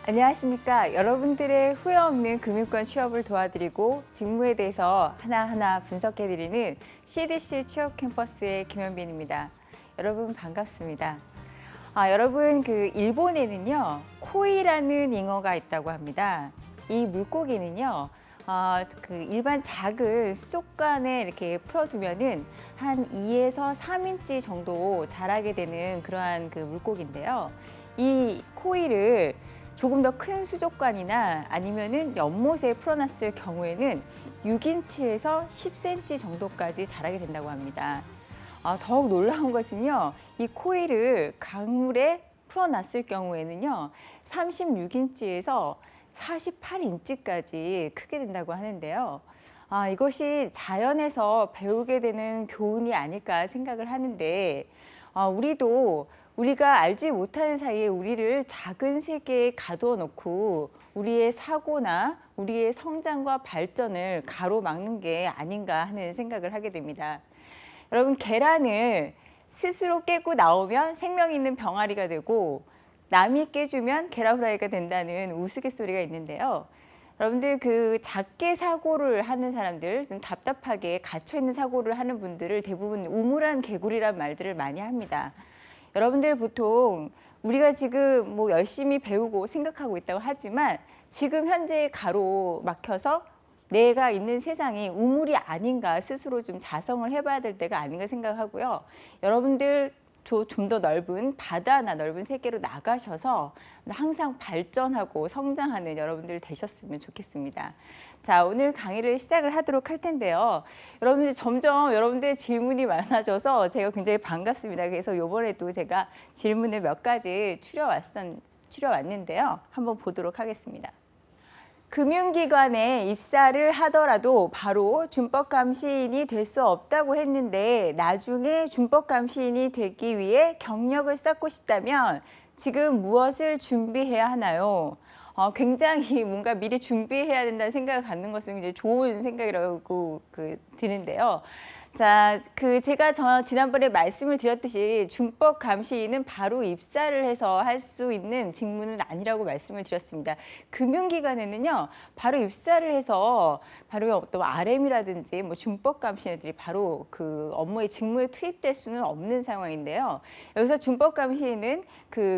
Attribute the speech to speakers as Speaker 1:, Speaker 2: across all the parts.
Speaker 1: 안녕하십니까. 여러분들의 후회 없는 금융권 취업을 도와드리고 직무에 대해서 하나하나 분석해드리는 CDC 취업 캠퍼스의 김현빈입니다. 여러분 반갑습니다. 여러분 일본에는요 코이라는 잉어가 있다고 합니다. 이 물고기는요 일반 작은 수족관에 이렇게 풀어두면은 한 2에서 3인치 정도 자라게 되는 그러한 물고기인데요. 이 코이를 조금 더 큰 수족관이나 아니면은 연못에 풀어놨을 경우에는 6인치에서 10cm 정도까지 자라게 된다고 합니다. 더욱 놀라운 것은요, 이 코이를 강물에 풀어놨을 경우에는요, 36인치에서 48인치까지 크게 된다고 하는데요. 이것이 자연에서 배우게 되는 교훈이 아닐까 생각을 하는데, 우리가 알지 못하는 사이에 우리를 작은 세계에 가두어 놓고 우리의 사고나 우리의 성장과 발전을 가로막는 게 아닌가 하는 생각을 하게 됩니다. 여러분, 계란을 스스로 깨고 나오면 생명 있는 병아리가 되고 남이 깨주면 계란 후라이가 된다는 우스갯소리가 있는데요. 여러분들 작게 사고를 하는 사람들, 좀 답답하게 갇혀있는 사고를 하는 분들을 대부분 우물안 개구리란 말들을 많이 합니다. 여러분들 보통 우리가 지금 열심히 배우고 생각하고 있다고 하지만 지금 현재 가로막혀서 내가 있는 세상이 우물이 아닌가 스스로 좀 자성을 해봐야 될 때가 아닌가 생각하고요. 여러분들 좀 더 넓은 바다나 넓은 세계로 나가셔서 항상 발전하고 성장하는 여러분들 되셨으면 좋겠습니다. 자, 오늘 강의를 시작을 하도록 할 텐데요. 여러분들 점점 여러분들의 질문이 많아져서 제가 굉장히 반갑습니다. 그래서 이번에도 제가 질문을 몇 가지 추려왔는데요. 한번 보도록 하겠습니다. 금융기관에 입사를 하더라도 바로 준법감시인이 될 수 없다고 했는데 나중에 준법감시인이 되기 위해 경력을 쌓고 싶다면 지금 무엇을 준비해야 하나요? 굉장히 뭔가 미리 준비해야 된다는 생각을 갖는 것은 굉장히 좋은 생각이라고 드는데요. 자, 제가 지난번에 말씀을 드렸듯이 준법 감시인은 바로 입사를 해서 할 수 있는 직무는 아니라고 말씀을 드렸습니다. 금융기관에는요, 바로 입사를 해서 바로 어떤 RM이라든지 준법 감시인들이 바로 업무의 직무에 투입될 수는 없는 상황인데요. 여기서 준법 감시인은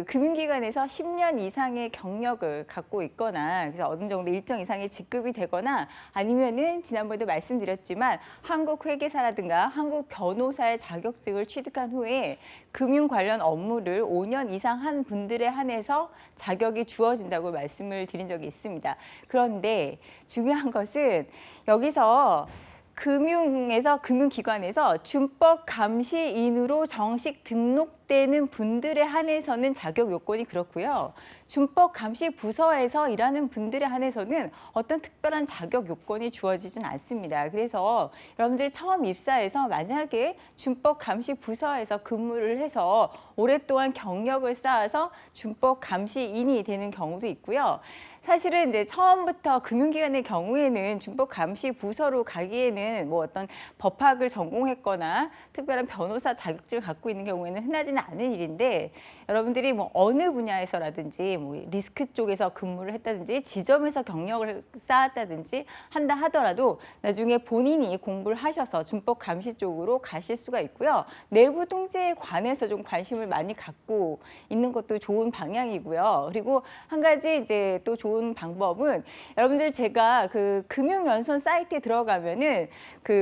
Speaker 1: 금융기관에서 10년 이상의 경력을 갖고 있거나 그래서 어느 정도 일정 이상의 직급이 되거나 아니면은 지난번에도 말씀드렸지만 한국회계사라든가 한국 변호사의 자격증을 취득한 후에 금융 관련 업무를 5년 이상 한 분들에 한해서 자격이 주어진다고 말씀을 드린 적이 있습니다. 그런데 중요한 것은 여기서 금융기관에서 준법 감시인으로 정식 등록되는 분들에 한해서는 자격 요건이 그렇고요. 준법 감시 부서에서 일하는 분들에 한해서는 어떤 특별한 자격 요건이 주어지진 않습니다. 그래서 여러분들 처음 입사해서 만약에 준법 감시 부서에서 근무를 해서 오랫동안 경력을 쌓아서 준법 감시인이 되는 경우도 있고요. 사실은 이제 처음부터 금융기관의 경우에는 준법 감시 부서로 가기에는 어떤 법학을 전공했거나 특별한 변호사 자격증을 갖고 있는 경우에는 흔하지는 않은 일인데 여러분들이 어느 분야에서라든지 리스크 쪽에서 근무를 했다든지 지점에서 경력을 쌓았다든지 한다 하더라도 나중에 본인이 공부를 하셔서 준법 감시 쪽으로 가실 수가 있고요. 내부 통제에 관해서 좀 관심을 많이 갖고 있는 것도 좋은 방향이고요. 그리고 한 가지 이제 또 좋은 방법은 여러분들 제가 금융연수원 사이트에 들어가면은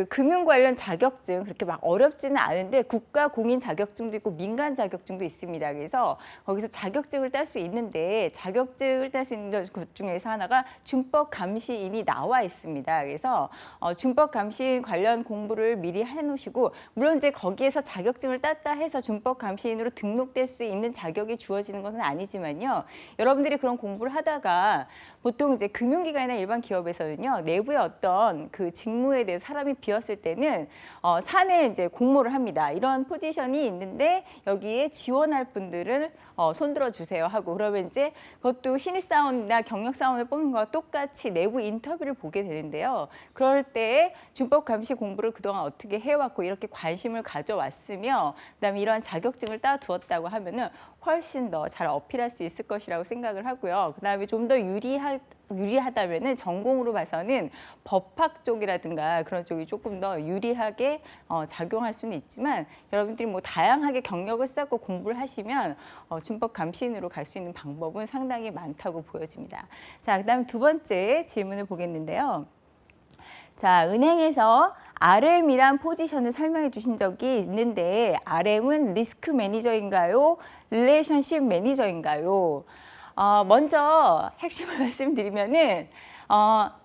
Speaker 1: 금융 관련 자격증 그렇게 막 어렵지는 않은데 국가 공인 자격증도 있고 민간 자격증도 있습니다. 그래서 거기서 자격증을 딸 수 있는데 자격증을 딸 수 있는 것 중에서 하나가 준법 감시인이 나와 있습니다. 그래서 준법 감시인 관련 공부를 미리 해놓으시고 물론 이제 거기에서 자격증을 땄다 해서 준법 감시인으로 등록될 수 있는 자격이 주어지는 것은 아니지만요. 여러분들이 그런 공부를 하다가 보통 이제 금융기관이나 일반 기업에서는요, 내부의 어떤 직무에 대해서 사람이 비었을 때는 사내 이제 공모를 합니다. 이런 포지션이 있는데 여기에 지원할 분들을 손들어 주세요 하고 그러면 이제 그것도 신입사원이나 경력사원을 뽑는 거와 똑같이 내부 인터뷰를 보게 되는데요. 그럴 때 준법 감시 공부를 그동안 어떻게 해왔고 이렇게 관심을 가져왔으며 그다음에 이러한 자격증을 따두었다고 하면은 훨씬 더 잘 어필할 수 있을 것이라고 생각을 하고요. 그다음에 좀 더 유리하다면은 전공으로 봐서는 법학 쪽이라든가 그런 쪽이 조금 더 유리하게 작용할 수는 있지만 여러분들이 뭐 다양하게 경력을 쌓고 공부를 하시면 준법 감시인으로 갈 수 있는 방법은 상당히 많다고 보여집니다. 자, 그다음 두 번째 질문을 보겠는데요. 자, 은행에서 RM이란 포지션을 설명해 주신 적이 있는데 RM은 리스크 매니저인가요? 릴레이션십 매니저인가요? 먼저 핵심을 말씀드리면은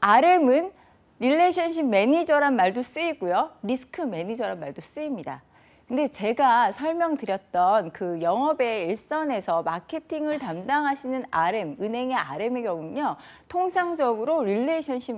Speaker 1: RM은 릴레이션십 매니저란 말도 쓰이고요. 리스크 매니저란 말도 쓰입니다. 근데 제가 설명드렸던 그 영업의 일선에서 마케팅을 담당하시는 RM, 은행의 RM의 경우는요, 통상적으로 릴레이션십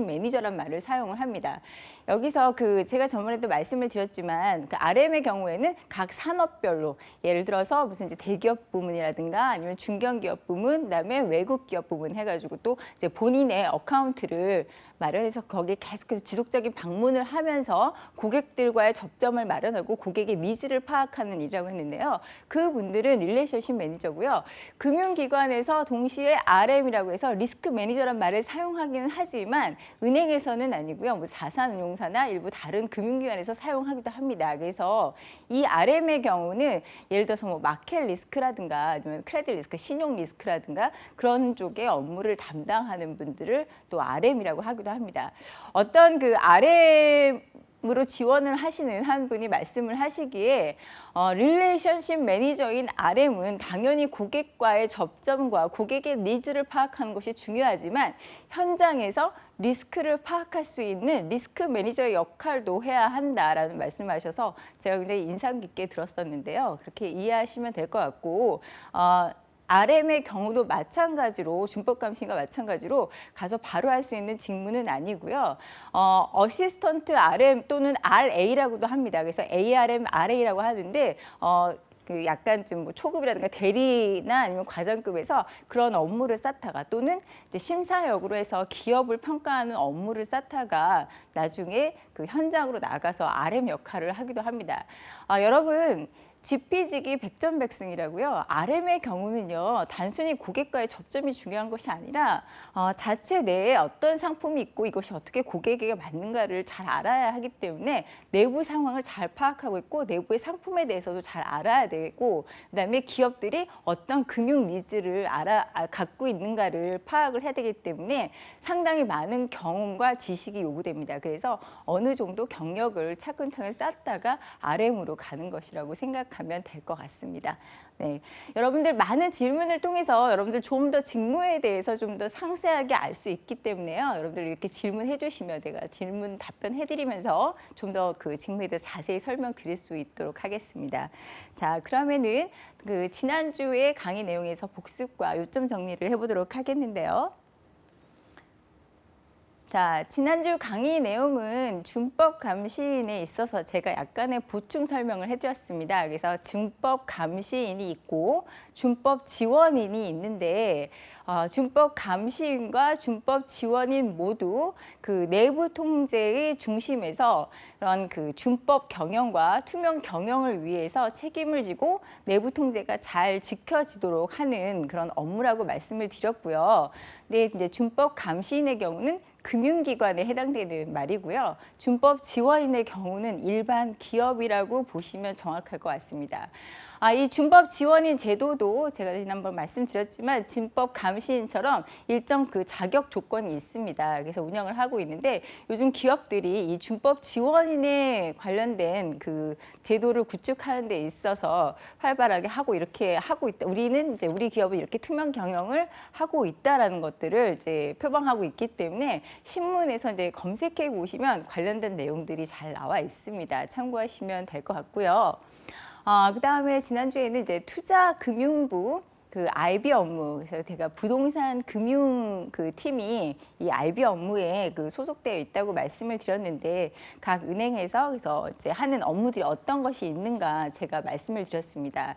Speaker 1: 매니저란 말을 사용을 합니다. 여기서 그 제가 저번에도 말씀을 드렸지만 그 RM의 경우에는 각 산업별로 예를 들어서 무슨 이제 대기업 부문이라든가 아니면 중견기업 부문, 그다음에 외국 기업 부문 해가지고 또 이제 본인의 어카운트를 마련해서 거기에 계속해서 지속적인 방문을 하면서 고객들과의 접점을 마련하고 고객의 니즈를 파악하는 일이라고 했는데요. 그분들은 릴레이션십 매니저고요. 금융기관에서 동시에 RM이라고 해서 리스크 매니저란 말을 사용하기는 하지만 은행에서는 아니고요. 뭐 자산운용사나 일부 다른 금융기관에서 사용하기도 합니다. 그래서 이 RM의 경우는 예를 들어서 뭐 마켓 리스크라든가 아니면 크레딧 리스크, 신용 리스크라든가 그런 쪽의 업무를 담당하는 분들을 또 RM이라고 하기도 합니다. 어떤 그 RM으로 지원을 하시는 한 분이 말씀을 하시기에 릴레이션십 매니저인 RM은 당연히 고객과의 접점과 고객의 니즈를 파악하는 것이 중요하지만 현장에서 리스크를 파악할 수 있는 리스크 매니저의 역할도 해야 한다라는 말씀을 하셔서 제가 굉장히 인상 깊게 들었었는데요. 그렇게 이해하시면 될 것 같고 RM의 경우도 마찬가지로 준법 감시인과 마찬가지로 가서 바로 할 수 있는 직무는 아니고요. 어시스턴트 RM 또는 RA라고도 합니다. 그래서 ARM, RA라고 하는데 그 약간 좀 뭐 초급이라든가 대리나 아니면 과장급에서 그런 업무를 쌓다가 또는 이제 심사역으로 해서 기업을 평가하는 업무를 쌓다가 나중에 그 현장으로 나가서 RM 역할을 하기도 합니다. 여러분. 지피지기 백전백승이라고요. RM의 경우는요. 단순히 고객과의 접점이 중요한 것이 아니라 자체 내에 어떤 상품이 있고 이것이 어떻게 고객에게 맞는가를 잘 알아야 하기 때문에 내부 상황을 잘 파악하고 있고 내부의 상품에 대해서도 잘 알아야 되고 그다음에 기업들이 어떤 금융 니즈를 갖고 있는가를 파악을 해야 되기 때문에 상당히 많은 경험과 지식이 요구됩니다. 그래서 어느 정도 경력을 차근차근 쌓다가 RM으로 가는 것이라고 생각합니다. 가면 될 것 같습니다. 네, 여러분들 많은 질문을 통해서 여러분들 좀 더 직무에 대해서 좀 더 상세하게 알 수 있기 때문에요. 여러분들 이렇게 질문해 주시면 제가 질문 답변해 드리면서 좀 더 그 직무에 대해서 자세히 설명드릴 수 있도록 하겠습니다. 자, 그러면은 그 지난주의 강의 내용에서 복습과 요점 정리를 해보도록 하겠는데요. 자, 지난주 강의 내용은 준법 감시인에 있어서 제가 약간의 보충 설명을 해드렸습니다. 그래서 준법 감시인이 있고 준법 지원인이 있는데 준법 감시인과 준법 지원인 모두 그 내부 통제의 중심에서 그런 그 준법 경영과 투명 경영을 위해서 책임을 지고 내부 통제가 잘 지켜지도록 하는 그런 업무라고 말씀을 드렸고요. 근데 이제 준법 감시인의 경우는 금융기관에 해당되는 말이고요. 준법 지원인의 경우는 일반 기업이라고 보시면 정확할 것 같습니다. 이 준법 지원인 제도도 제가 지난번 말씀드렸지만 준법 감시인처럼 일정 그 자격 조건이 있습니다. 그래서 운영을 하고 있는데 요즘 기업들이 이 준법 지원인에 관련된 그 제도를 구축하는 데 있어서 활발하게 이렇게 하고 있다. 우리는 이제 우리 기업은 이렇게 투명 경영을 하고 있다라는 것들을 이제 표방하고 있기 때문에 신문에서 이제 검색해 보시면 관련된 내용들이 잘 나와 있습니다. 참고하시면 될 것 같고요. 그다음에 지난주에는 이제 투자금융부 그 IB 업무, 그래서 제가 부동산 금융 그 팀이 이 IB 업무에 그 소속되어 있다고 말씀을 드렸는데 각 은행에서 그래서 이제 하는 업무들이 어떤 것이 있는가 제가 말씀을 드렸습니다.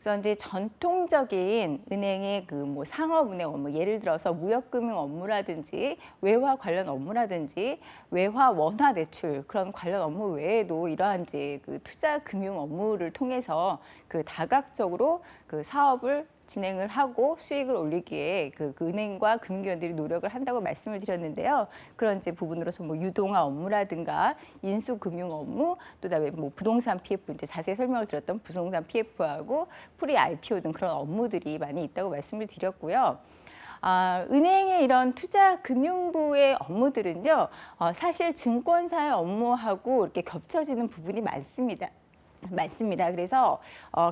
Speaker 1: 그래서 이제 전통적인 은행의 그 뭐 상업은행 업무, 예를 들어서 무역금융 업무라든지 외화 관련 업무라든지 외화 원화 대출 그런 관련 업무 외에도 이러한 이제 그 투자 금융 업무를 통해서 그 다각적으로 그 사업을 진행을 하고 수익을 올리기에 그 은행과 금융기관들이 노력을 한다고 말씀을 드렸는데요. 그런 이제 부분으로서 뭐 유동화 업무라든가 인수금융 업무, 또 그다음에 뭐 부동산 PF 이제 자세히 설명을 드렸던 부동산 PF하고 프리 IPO 등 그런 업무들이 많이 있다고 말씀을 드렸고요. 은행의 이런 투자금융부의 업무들은요, 사실 증권사의 업무하고 이렇게 겹쳐지는 부분이 많습니다. 그래서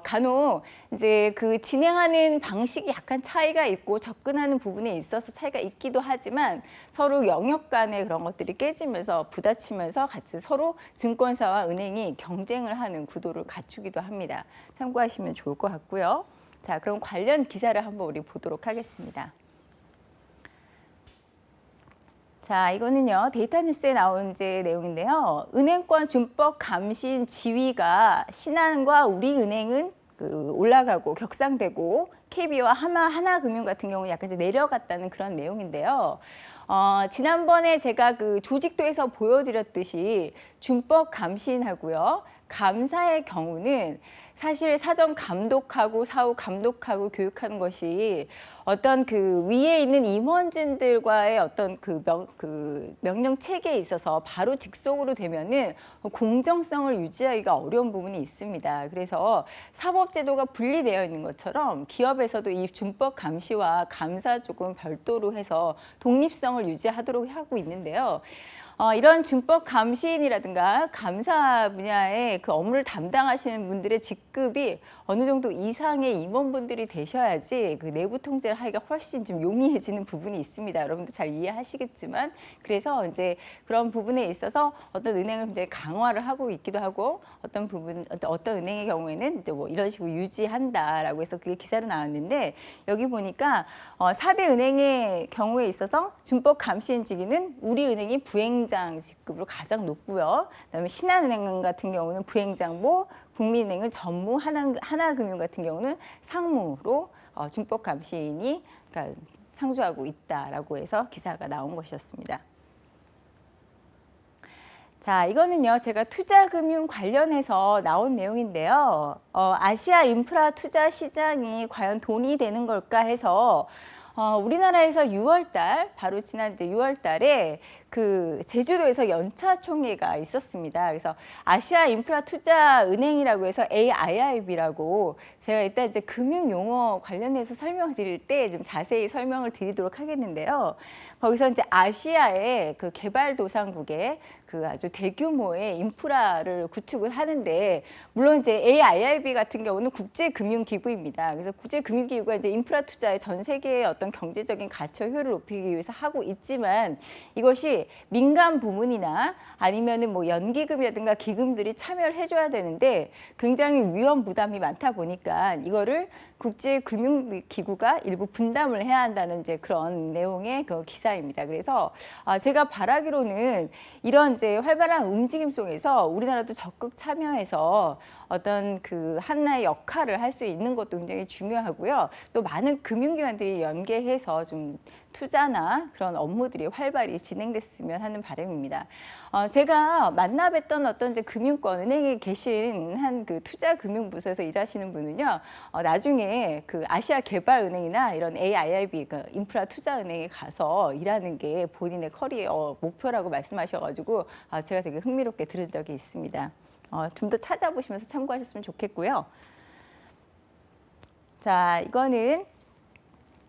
Speaker 1: 간혹 이제 그 진행하는 방식이 약간 차이가 있고 접근하는 부분에 있어서 차이가 있기도 하지만 서로 영역 간의 그런 것들이 깨지면서 부딪히면서 같이 서로 증권사와 은행이 경쟁을 하는 구도를 갖추기도 합니다. 참고하시면 좋을 것 같고요. 자, 그럼 관련 기사를 한번 우리 보도록 하겠습니다. 자, 이거는요, 데이터 뉴스에 나온 이제 내용인데요. 은행권 준법 감신 지위가 신한과 우리은행은 올라가고 격상되고 KB와 하나금융 같은 경우는 약간 이제 내려갔다는 그런 내용인데요. 지난번에 제가 그 조직도에서 보여드렸듯이 준법 감신하고요. 감사의 경우는 사실 사전 감독하고 사후 감독하고 교육하는 것이 어떤 그 위에 있는 임원진들과의 어떤 그 명령 체계에 있어서 바로 직속으로 되면은 공정성을 유지하기가 어려운 부분이 있습니다. 그래서 사법제도가 분리되어 있는 것처럼 기업에서도 이 준법 감시와 감사 조금 별도로 해서 독립성을 유지하도록 하고 있는데요. 이런 준법 감시인이라든가 감사 분야의 그 업무를 담당하시는 분들의 직급이 어느 정도 이상의 임원분들이 되셔야지 그 내부 통제를 하기가 훨씬 좀 용이해지는 부분이 있습니다. 여러분들 잘 이해하시겠지만, 그래서 이제 그런 부분에 있어서 어떤 은행을 굉장히 강화를 하고 있기도 하고 어떤 은행의 경우에는 이제 뭐 이런 식으로 유지한다라고 해서 그게 기사로 나왔는데, 여기 보니까 4대 은행의 경우에 있어서 준법 감시인 직위는 우리은행이 부행장 직급으로 가장 높고요. 그다음에 신한은행 같은 경우는 부행장보, 국민은행은 전무, 하나금융 같은 경우는 상무로 준법 감시인이 그러니까 상주하고 있다라고 해서 기사가 나온 것이었습니다. 자, 이거는요, 제가 투자금융 관련해서 나온 내용인데요. 아시아 인프라 투자 시장이 과연 돈이 되는 걸까 해서 우리나라에서 6월달, 바로 지난 6월달에 그 제주도에서 연차 총회가 있었습니다. 그래서 아시아 인프라 투자 은행이라고 해서 AIIB라고 제가 일단 이제 금융 용어 관련해서 설명드릴 때 좀 자세히 설명을 드리도록 하겠는데요. 거기서 이제 아시아의 그 개발도상국에 그 아주 대규모의 인프라를 구축을 하는데, 물론 이제 AIIB 같은 경우는 국제금융기구입니다. 그래서 국제금융기구가 이제 인프라 투자에 전 세계의 어떤 경제적인 가치 효율을 높이기 위해서 하고 있지만, 이것이 민간 부문이나 아니면은 뭐 연기금이라든가 기금들이 참여를 해줘야 되는데 굉장히 위험 부담이 많다 보니까 이거를 국제금융기구가 일부 분담을 해야 한다는 이제 그런 내용의 그 기사입니다. 그래서 제가 바라기로는 이런 이제 활발한 움직임 속에서 우리나라도 적극 참여해서 어떤 그 하나의 역할을 할 수 있는 것도 굉장히 중요하고요. 또 많은 금융기관들이 연계해서 좀 투자나 그런 업무들이 활발히 진행됐으면 하는 바람입니다. 제가 만나 뵀던 어떤 이제 금융권 은행에 계신 한 그 투자금융부서에서 일하시는 분은요, 나중에 그 아시아개발은행이나 이런 AIIB 그 인프라 투자은행에 가서 일하는 게 본인의 커리어 목표라고 말씀하셔가지고 제가 되게 흥미롭게 들은 적이 있습니다. 좀 더 찾아보시면서 참고하셨으면 좋겠고요. 자, 이거는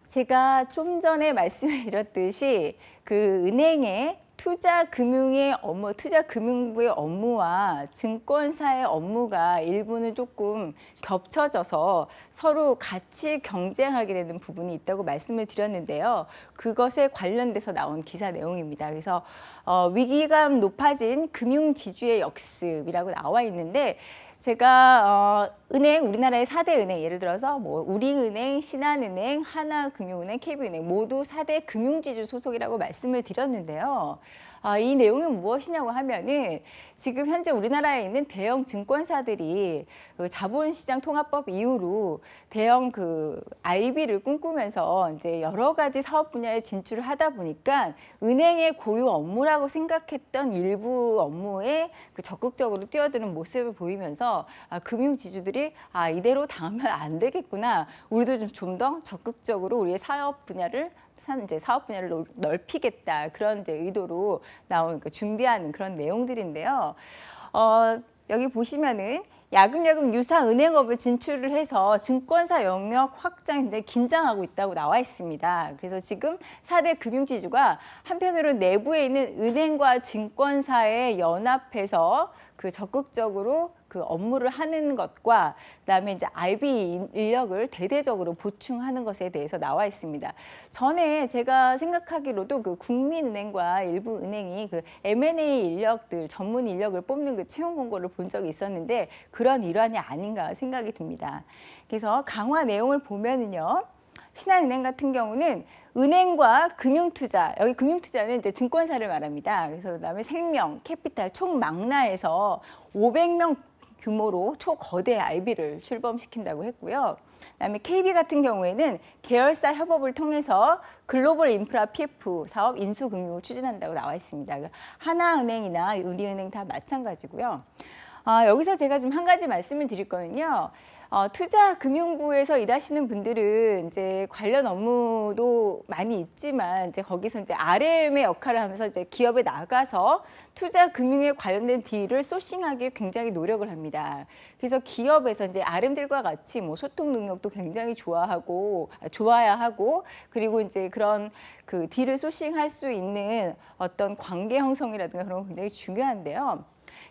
Speaker 1: 제가 좀 전에 말씀을 드렸듯이 그 은행의 투자금융의 업무, 투자금융부의 업무와 증권사의 업무가 일부는 조금 겹쳐져서 서로 같이 경쟁하게 되는 부분이 있다고 말씀을 드렸는데요. 그것에 관련돼서 나온 기사 내용입니다. 그래서 위기감 높아진 금융지주의 역습이라고 나와 있는데, 제가 은행, 우리나라의 4대 은행, 예를 들어서 뭐 우리은행, 신한은행, 하나금융은행, KB은행 모두 4대 금융지주 소속이라고 말씀을 드렸는데요. 이 내용은 무엇이냐고 하면은 지금 현재 우리나라에 있는 대형 증권사들이 그 자본시장 통합법 이후로 대형 그 IB를 꿈꾸면서 이제 여러 가지 사업 분야에 진출을 하다 보니까 은행의 고유 업무라고 생각했던 일부 업무에 그 적극적으로 뛰어드는 모습을 보이면서 금융지주들이 이대로 당하면 안 되겠구나. 우리도 좀 더 적극적으로 우리의 사업 분야를 넓히겠다 그런 이제 의도로 나온 준비하는 그런 내용들인데요. 여기 보시면은 야금야금 유사 은행업을 진출을 해서 증권사 영역 확장 굉장히 긴장하고 있다고 나와 있습니다. 그래서 지금 4대 금융지주가 한편으로 내부에 있는 은행과 증권사에 연합해서 그 적극적으로 그 업무를 하는 것과 그다음에 이제 IB 인력을 대대적으로 보충하는 것에 대해서 나와 있습니다. 전에 제가 생각하기로도 그 국민은행과 일부 은행이 그 M&A 인력들 전문 인력을 뽑는 그 채용 공고를 본 적이 있었는데 그런 일환이 아닌가 생각이 듭니다. 그래서 강화 내용을 보면은요. 신한은행 같은 경우는 은행과 금융투자, 여기 금융투자는 이제 증권사를 말합니다. 그래서 그다음에 생명, 캐피탈 총 망라해서 500명 규모로 초거대 IB를 출범시킨다고 했고요. 그다음에 KB 같은 경우에는 계열사 협업을 통해서 글로벌 인프라 PF 사업 인수금융을 추진한다고 나와 있습니다. 하나은행이나 우리은행 다 마찬가지고요. 여기서 제가 좀 한 가지 말씀을 드릴 거는요. 투자금융부에서 일하시는 분들은 이제 관련 업무도 많이 있지만 이제 거기서 이제 RM의 역할을 하면서 이제 기업에 나가서 투자금융에 관련된 딜을 소싱하기 굉장히 노력을 합니다. 그래서 기업에서 이제 RM들과 같이 뭐 소통 능력도 굉장히 좋아야 하고 그리고 이제 그런 그 딜을 소싱할 수 있는 어떤 관계 형성이라든가 그런 거 굉장히 중요한데요.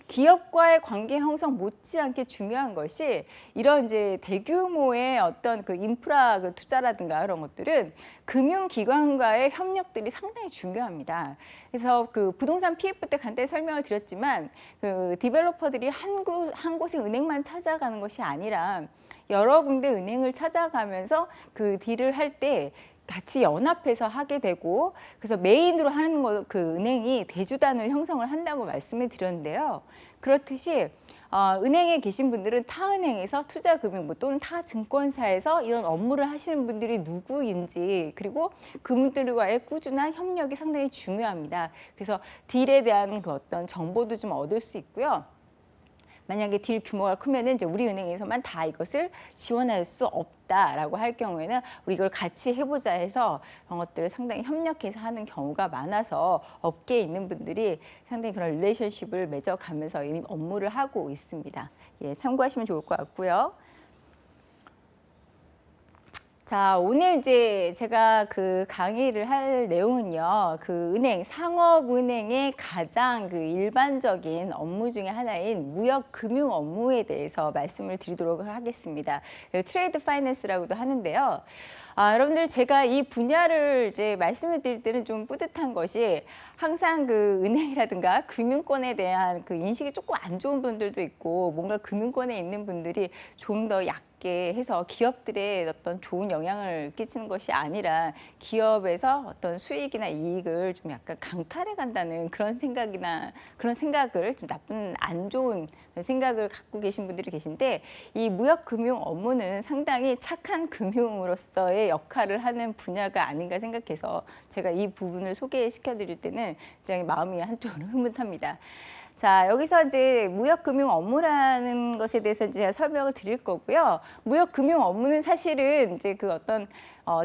Speaker 1: 기업과의 관계 형성 못지않게 중요한 것이 이런 이제 대규모의 어떤 그 인프라 그 투자라든가 그런 것들은 금융기관과의 협력들이 상당히 중요합니다. 그래서 그 부동산 PF 때 간단히 설명을 드렸지만 그 디벨로퍼들이 한 곳의 은행만 찾아가는 것이 아니라 여러 군데 은행을 찾아가면서 그 딜을 할 때 같이 연합해서 하게 되고 그래서 메인으로 하는 그 은행이 대주단을 형성을 한다고 말씀을 드렸는데요. 그렇듯이 은행에 계신 분들은 타 은행에서 투자금융부 또는 타 증권사에서 이런 업무를 하시는 분들이 누구인지 그리고 그분들과의 꾸준한 협력이 상당히 중요합니다. 그래서 딜에 대한 그 어떤 정보도 좀 얻을 수 있고요. 만약에 딜 규모가 크면은 이제 우리 은행에서만 다 이것을 지원할 수 없다라고 할 경우에는 우리 이걸 같이 해보자 해서 그런 것들을 상당히 협력해서 하는 경우가 많아서 업계에 있는 분들이 상당히 그런 릴레이션십을 맺어가면서 이 업무를 하고 있습니다. 예, 참고하시면 좋을 것 같고요. 자, 오늘 이제 제가 그 강의를 할 내용은요, 그 은행, 상업은행의 가장 그 일반적인 업무 중에 하나인 무역금융 업무에 대해서 말씀을 드리도록 하겠습니다. 트레이드 파이낸스라고도 하는데요. 여러분들 제가 이 분야를 이제 말씀을 드릴 때는 좀 뿌듯한 것이 항상 그 은행이라든가 금융권에 대한 그 인식이 조금 안 좋은 분들도 있고 뭔가 금융권에 있는 분들이 좀 더 해서 기업들의 어떤 좋은 영향을 끼치는 것이 아니라 기업에서 어떤 수익이나 이익을 좀 약간 강탈해 간다는 그런 생각을 좀 나쁜 안 좋은 생각을 갖고 계신 분들이 계신데 이 무역금융 업무는 상당히 착한 금융으로서의 역할을 하는 분야가 아닌가 생각해서 제가 이 부분을 소개시켜 드릴 때는 굉장히 마음이 한쪽으로 흐뭇합니다. 자, 여기서 이제 무역금융 업무라는 것에 대해서 이제 설명을 드릴 거고요. 무역금융 업무는 사실은 이제 그 어떤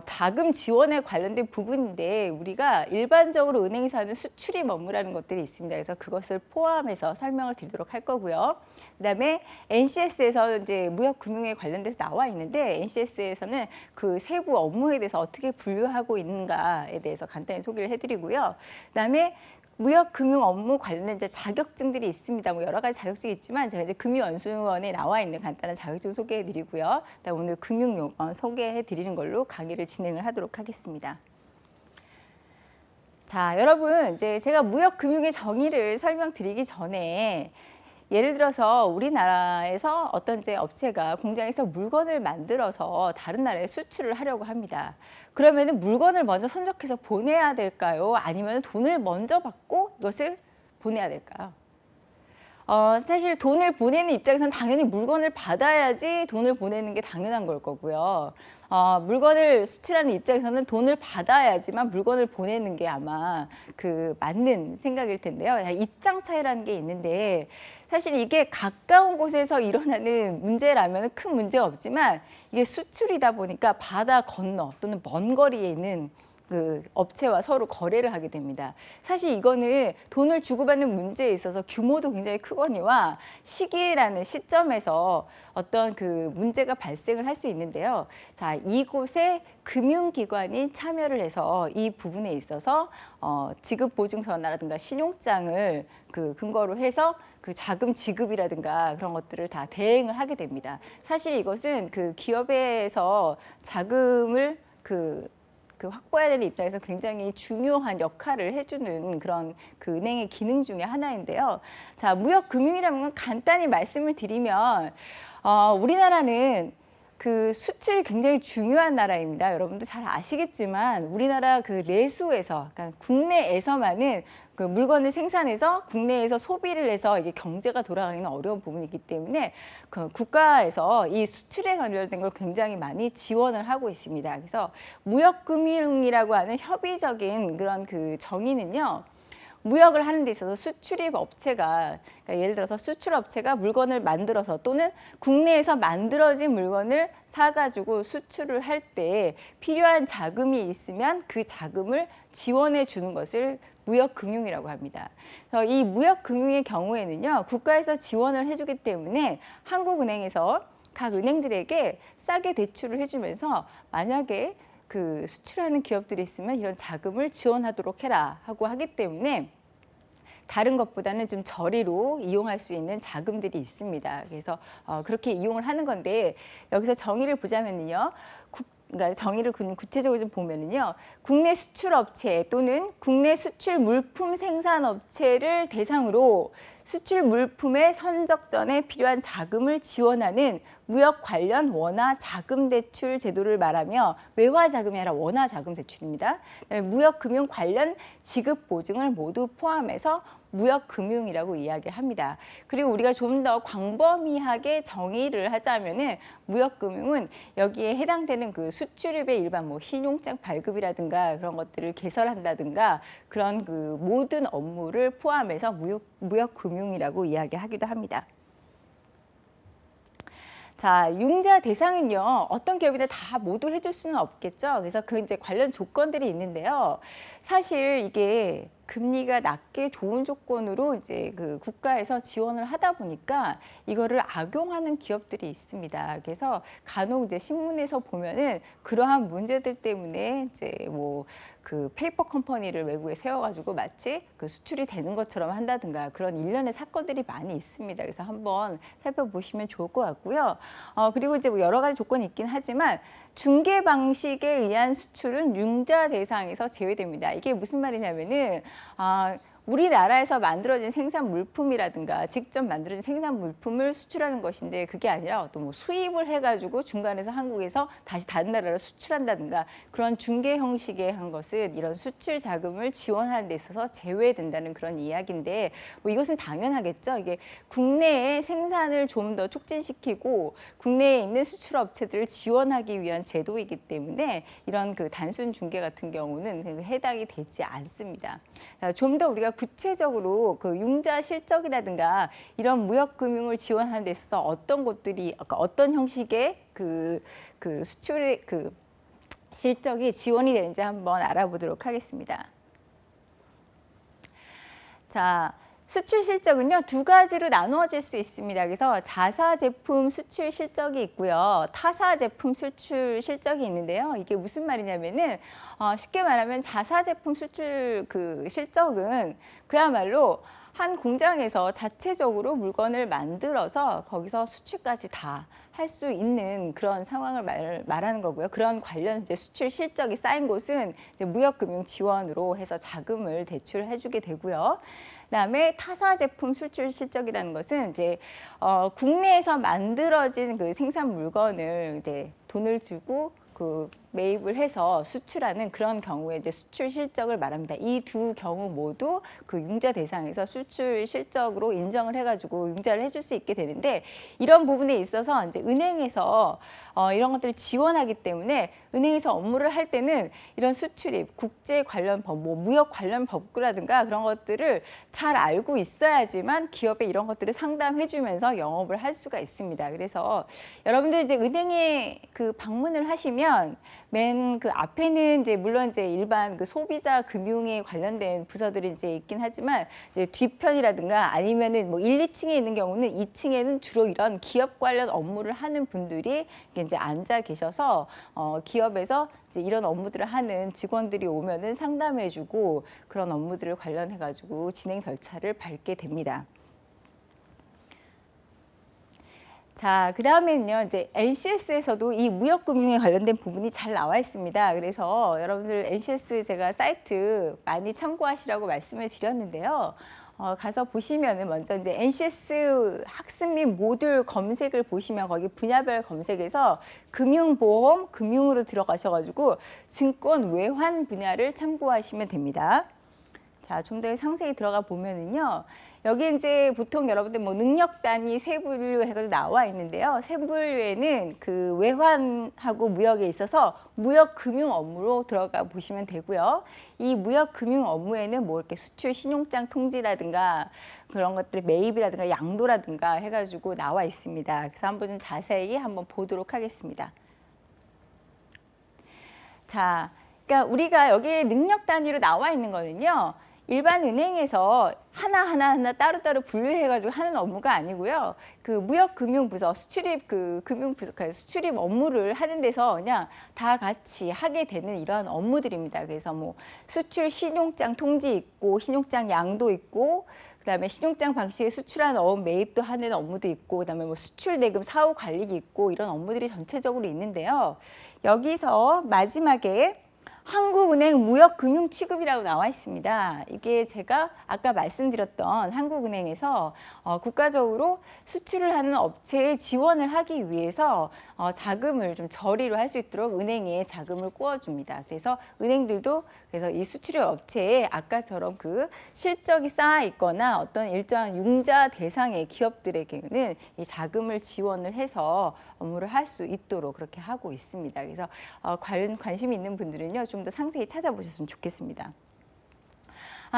Speaker 1: 자금 지원에 관련된 부분인데 우리가 일반적으로 은행에서 하는 수출입 업무라는 것들이 있습니다. 그래서 그것을 포함해서 설명을 드리도록 할 거고요. 그다음에 NCS에서 이제 무역금융에 관련돼서 나와 있는데 NCS에서는 그 세부 업무에 대해서 어떻게 분류하고 있는가에 대해서 간단히 소개를 해드리고요. 그다음에 무역금융 업무 관련된 이제 자격증들이 있습니다. 뭐 여러 가지 자격증이 있지만 제가 이제 금융연수원에 나와 있는 간단한 자격증 소개해드리고요. 오늘 금융용어 소개해드리는 걸로 강의를 진행을 하도록 하겠습니다. 자, 여러분 이제 제가 무역금융의 정의를 설명드리기 전에 예를 들어서 우리나라에서 어떤 이제 업체가 공장에서 물건을 만들어서 다른 나라에 수출을 하려고 합니다. 그러면은 물건을 먼저 선적해서 보내야 될까요? 아니면 돈을 먼저 받고 이것을 보내야 될까요? 사실 돈을 보내는 입장에서는 당연히 물건을 받아야지 돈을 보내는 게 당연한 걸 거고요. 물건을 수출하는 입장에서는 돈을 받아야지만 물건을 보내는 게 아마 그 맞는 생각일 텐데요. 입장 차이라는 게 있는데 사실 이게 가까운 곳에서 일어나는 문제라면 큰 문제가 없지만 이게 수출이다 보니까 바다 건너 또는 먼 거리에 있는 그 업체와 서로 거래를 하게 됩니다. 사실 이거는 돈을 주고받는 문제에 있어서 규모도 굉장히 크거니와 시기라는 시점에서 어떤 그 문제가 발생을 할 수 있는데요. 자, 이곳에 금융기관이 참여를 해서 이 부분에 있어서 지급보증서라든가 신용장을 그 근거로 해서 그 자금 지급이라든가 그런 것들을 다 대행을 하게 됩니다. 사실 이것은 그 기업에서 자금을 그 확보해야 되는 입장에서 굉장히 중요한 역할을 해주는 그런 그 은행의 기능 중에 하나인데요. 자, 무역금융이라는 건 간단히 말씀을 드리면 우리나라는 그 수출이 굉장히 중요한 나라입니다. 여러분도 잘 아시겠지만 우리나라 그 내수에서, 그러니까 국내에서만은 그 물건을 생산해서 국내에서 소비를 해서 이게 경제가 돌아가기는 어려운 부분이기 때문에 그 국가에서 이 수출에 관련된 걸 굉장히 많이 지원을 하고 있습니다. 그래서 무역금융이라고 하는 협의적인 그런 그 정의는요. 무역을 하는 데 있어서 수출입 업체가 그러니까 예를 들어서 수출 업체가 물건을 만들어서 또는 국내에서 만들어진 물건을 사가지고 수출을 할 때 필요한 자금이 있으면 그 자금을 지원해 주는 것을 무역금융이라고 합니다. 그래서 이 무역금융의 경우에는요, 국가에서 지원을 해주기 때문에 한국은행에서 각 은행들에게 싸게 대출을 해주면서 만약에 그 수출하는 기업들이 있으면 이런 자금을 지원하도록 해라 하고 하기 때문에 다른 것보다는 좀 저리로 이용할 수 있는 자금들이 있습니다. 그래서 그렇게 이용을 하는 건데 여기서 정의를 보자면요. 그러니까 정의를 구체적으로 좀 보면은요. 국내 수출 업체 또는 국내 수출 물품 생산 업체를 대상으로 수출 물품의 선적 전에 필요한 자금을 지원하는 무역 관련 원화 자금 대출 제도를 말하며 외화 자금이 아니라 원화 자금 대출입니다. 무역 금융 관련 지급 보증을 모두 포함해서 무역금융이라고 이야기합니다. 그리고 우리가 좀 더 광범위하게 정의를 하자면은 무역금융은 여기에 해당되는 그 수출입의 일반 뭐 신용장 발급이라든가 그런 것들을 개설한다든가 그런 그 모든 업무를 포함해서 무역금융이라고 이야기하기도 합니다. 자, 융자 대상은요, 어떤 기업이나 다 모두 해줄 수는 없겠죠. 그래서 그 이제 관련 조건들이 있는데요. 사실 이게 금리가 낮게 좋은 조건으로 이제 그 국가에서 지원을 하다 보니까 이거를 악용하는 기업들이 있습니다. 그래서 간혹 이제 신문에서 보면은 그러한 문제들 때문에 이제 뭐 그 페이퍼 컴퍼니를 외국에 세워가지고 마치 그 수출이 되는 것처럼 한다든가 그런 일련의 사건들이 많이 있습니다. 그래서 한번 살펴보시면 좋을 것 같고요. 그리고 이제 뭐 여러 가지 조건이 있긴 하지만 중개 방식에 의한 수출은 융자 대상에서 제외됩니다. 이게 무슨 말이냐면은 우리나라에서 만들어진 생산 물품이라든가 직접 만들어진 생산 물품을 수출하는 것인데 그게 아니라 어떤 뭐 수입을 해가지고 중간에서 한국에서 다시 다른 나라로 수출한다든가 그런 중개 형식의 한 것은 이런 수출 자금을 지원하는 데 있어서 제외된다는 그런 이야기인데 뭐 이것은 당연하겠죠. 이게 국내의 생산을 좀 더 촉진시키고 국내에 있는 수출 업체들을 지원하기 위한 제도이기 때문에 이런 그 단순 중개 같은 경우는 해당이 되지 않습니다. 좀 더 우리가 구체적으로 그 융자 실적이라든가 이런 무역금융을 지원하는 데 있어서 어떤 것들이 어떤 형식의 그 수출의 그 실적이 지원이 되는지 한번 알아보도록 하겠습니다. 자, 수출 실적은요, 두 가지로 나누어질 수 있습니다. 그래서 자사 제품 수출 실적이 있고요. 타사 제품 수출 실적이 있는데요. 이게 무슨 말이냐면은 쉽게 말하면 자사 제품 수출 그 실적은 그야말로 한 공장에서 자체적으로 물건을 만들어서 거기서 수출까지 다 할 수 있는 그런 상황을 말하는 거고요. 그런 관련 이제 수출 실적이 쌓인 곳은 이제 무역금융 지원으로 해서 자금을 대출해 주게 되고요. 그다음에 타사 제품 수출 실적이라는 것은 이제 국내에서 만들어진 그 생산 물건을 이제 돈을 주고 그 매입을 해서 수출하는 그런 경우에 이제 수출 실적을 말합니다. 이 두 경우 모두 그 융자 대상에서 수출 실적으로 인정을 해가지고 융자를 해줄 수 있게 되는데, 이런 부분에 있어서 이제 은행에서 이런 것들을 지원하기 때문에 은행에서 업무를 할 때는 이런 수출입, 국제 관련 법, 뭐 무역 관련 법규라든가 그런 것들을 잘 알고 있어야지만 기업에 이런 것들을 상담해주면서 영업을 할 수가 있습니다. 그래서 여러분들 이제 은행에 그 방문을 하시면 맨 그 앞에는 이제 물론 이제 일반 그 소비자 금융에 관련된 부서들이 이제 있긴 하지만, 이제 뒤편이라든가 아니면은 뭐 1, 2층에 있는 경우는 2층에는 주로 이런 기업 관련 업무를 하는 분들이 이제 앉아 계셔서 기업에서 이제 이런 업무들을 하는 직원들이 오면은 상담해주고 그런 업무들을 관련해 가지고 진행 절차를 밟게 됩니다. 자, 그 다음에는요, 이제 NCS에서도 이 무역금융에 관련된 부분이 잘 나와 있습니다. 그래서 여러분들 NCS 제가 사이트 많이 참고하시라고 말씀을 드렸는데요. 가서 보시면은 먼저 이제 NCS 학습 및 모듈 검색을 보시면 거기 분야별 검색에서 금융보험, 금융으로 들어가셔가지고 증권 외환 분야를 참고하시면 됩니다. 자, 좀 더 상세히 들어가 보면은요. 여기 이제 보통 여러분들 뭐 능력 단위 세 분류 해가지고 나와 있는데요. 세 분류에는 그 외환하고 무역에 있어서 무역 금융 업무로 들어가 보시면 되고요. 이 무역 금융 업무에는 뭐 이렇게 수출 신용장 통지라든가 그런 것들 매입이라든가 양도라든가 해가지고 나와 있습니다. 그래서 한번 좀 자세히 한번 보도록 하겠습니다. 자, 그러니까 우리가 여기 능력 단위로 나와 있는 거는요. 일반 은행에서 하나하나 따로따로 분류해가지고 하는 업무가 아니고요. 그 무역금융부서, 수출입 그 금융부서, 수출입 업무를 하는 데서 그냥 다 같이 하게 되는 이러한 업무들입니다. 그래서 뭐 수출 신용장 통지 있고, 신용장 양도 있고, 그다음에 신용장 방식의 수출한 어음 매입도 하는 업무도 있고, 그다음에 뭐 수출 대금 사후 관리가 있고, 이런 업무들이 전체적으로 있는데요. 여기서 마지막에 한국은행 무역금융취급이라고 나와 있습니다. 이게 제가 아까 말씀드렸던 한국은행에서 국가적으로 수출을 하는 업체에 지원을 하기 위해서 자금을 좀 저리로 할 수 있도록 은행에 자금을 꾸어줍니다. 그래서 은행들도 그래서 이 수출입 업체에 아까처럼 그 실적이 쌓아 있거나 어떤 일정한 융자 대상의 기업들에게는 이 자금을 지원을 해서 업무를 할 수 있도록 그렇게 하고 있습니다. 그래서 관심 있는 분들은요, 좀 더 상세히 찾아보셨으면 좋겠습니다.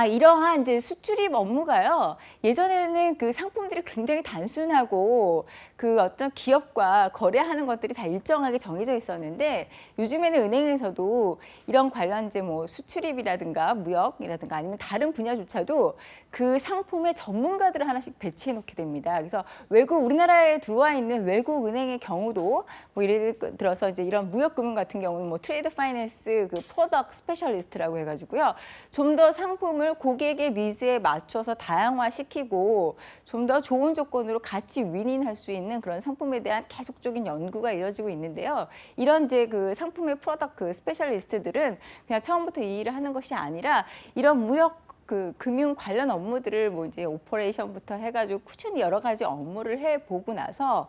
Speaker 1: 이러한 이제 수출입 업무가요, 예전에는 그 상품들이 굉장히 단순하고 그 어떤 기업과 거래하는 것들이 다 일정하게 정해져 있었는데, 요즘에는 은행에서도 이런 관련제 뭐 수출입이라든가 무역이라든가 아니면 다른 분야조차도 그 상품의 전문가들을 하나씩 배치해 놓게 됩니다. 그래서 우리나라에 들어와 있는 외국 은행의 경우도 뭐 예를 들어서 이제 이런 무역금융 같은 경우는 뭐 트레이드 파이낸스 그 프로덕트 스페셜리스트라고 해가지고요, 좀 더 상품을 고객의 니즈에 맞춰서 다양화시키고 좀 더 좋은 조건으로 같이 윈윈할 수 있는 그런 상품에 대한 계속적인 연구가 이루어지고 있는데요. 이런 이제 그 상품의 프로덕트 그 스페셜리스트들은 그냥 처음부터 이 일을 하는 것이 아니라 이런 무역 그 금융 관련 업무들을 뭐 이제 오퍼레이션부터 해가지고 꾸준히 여러 가지 업무를 해보고 나서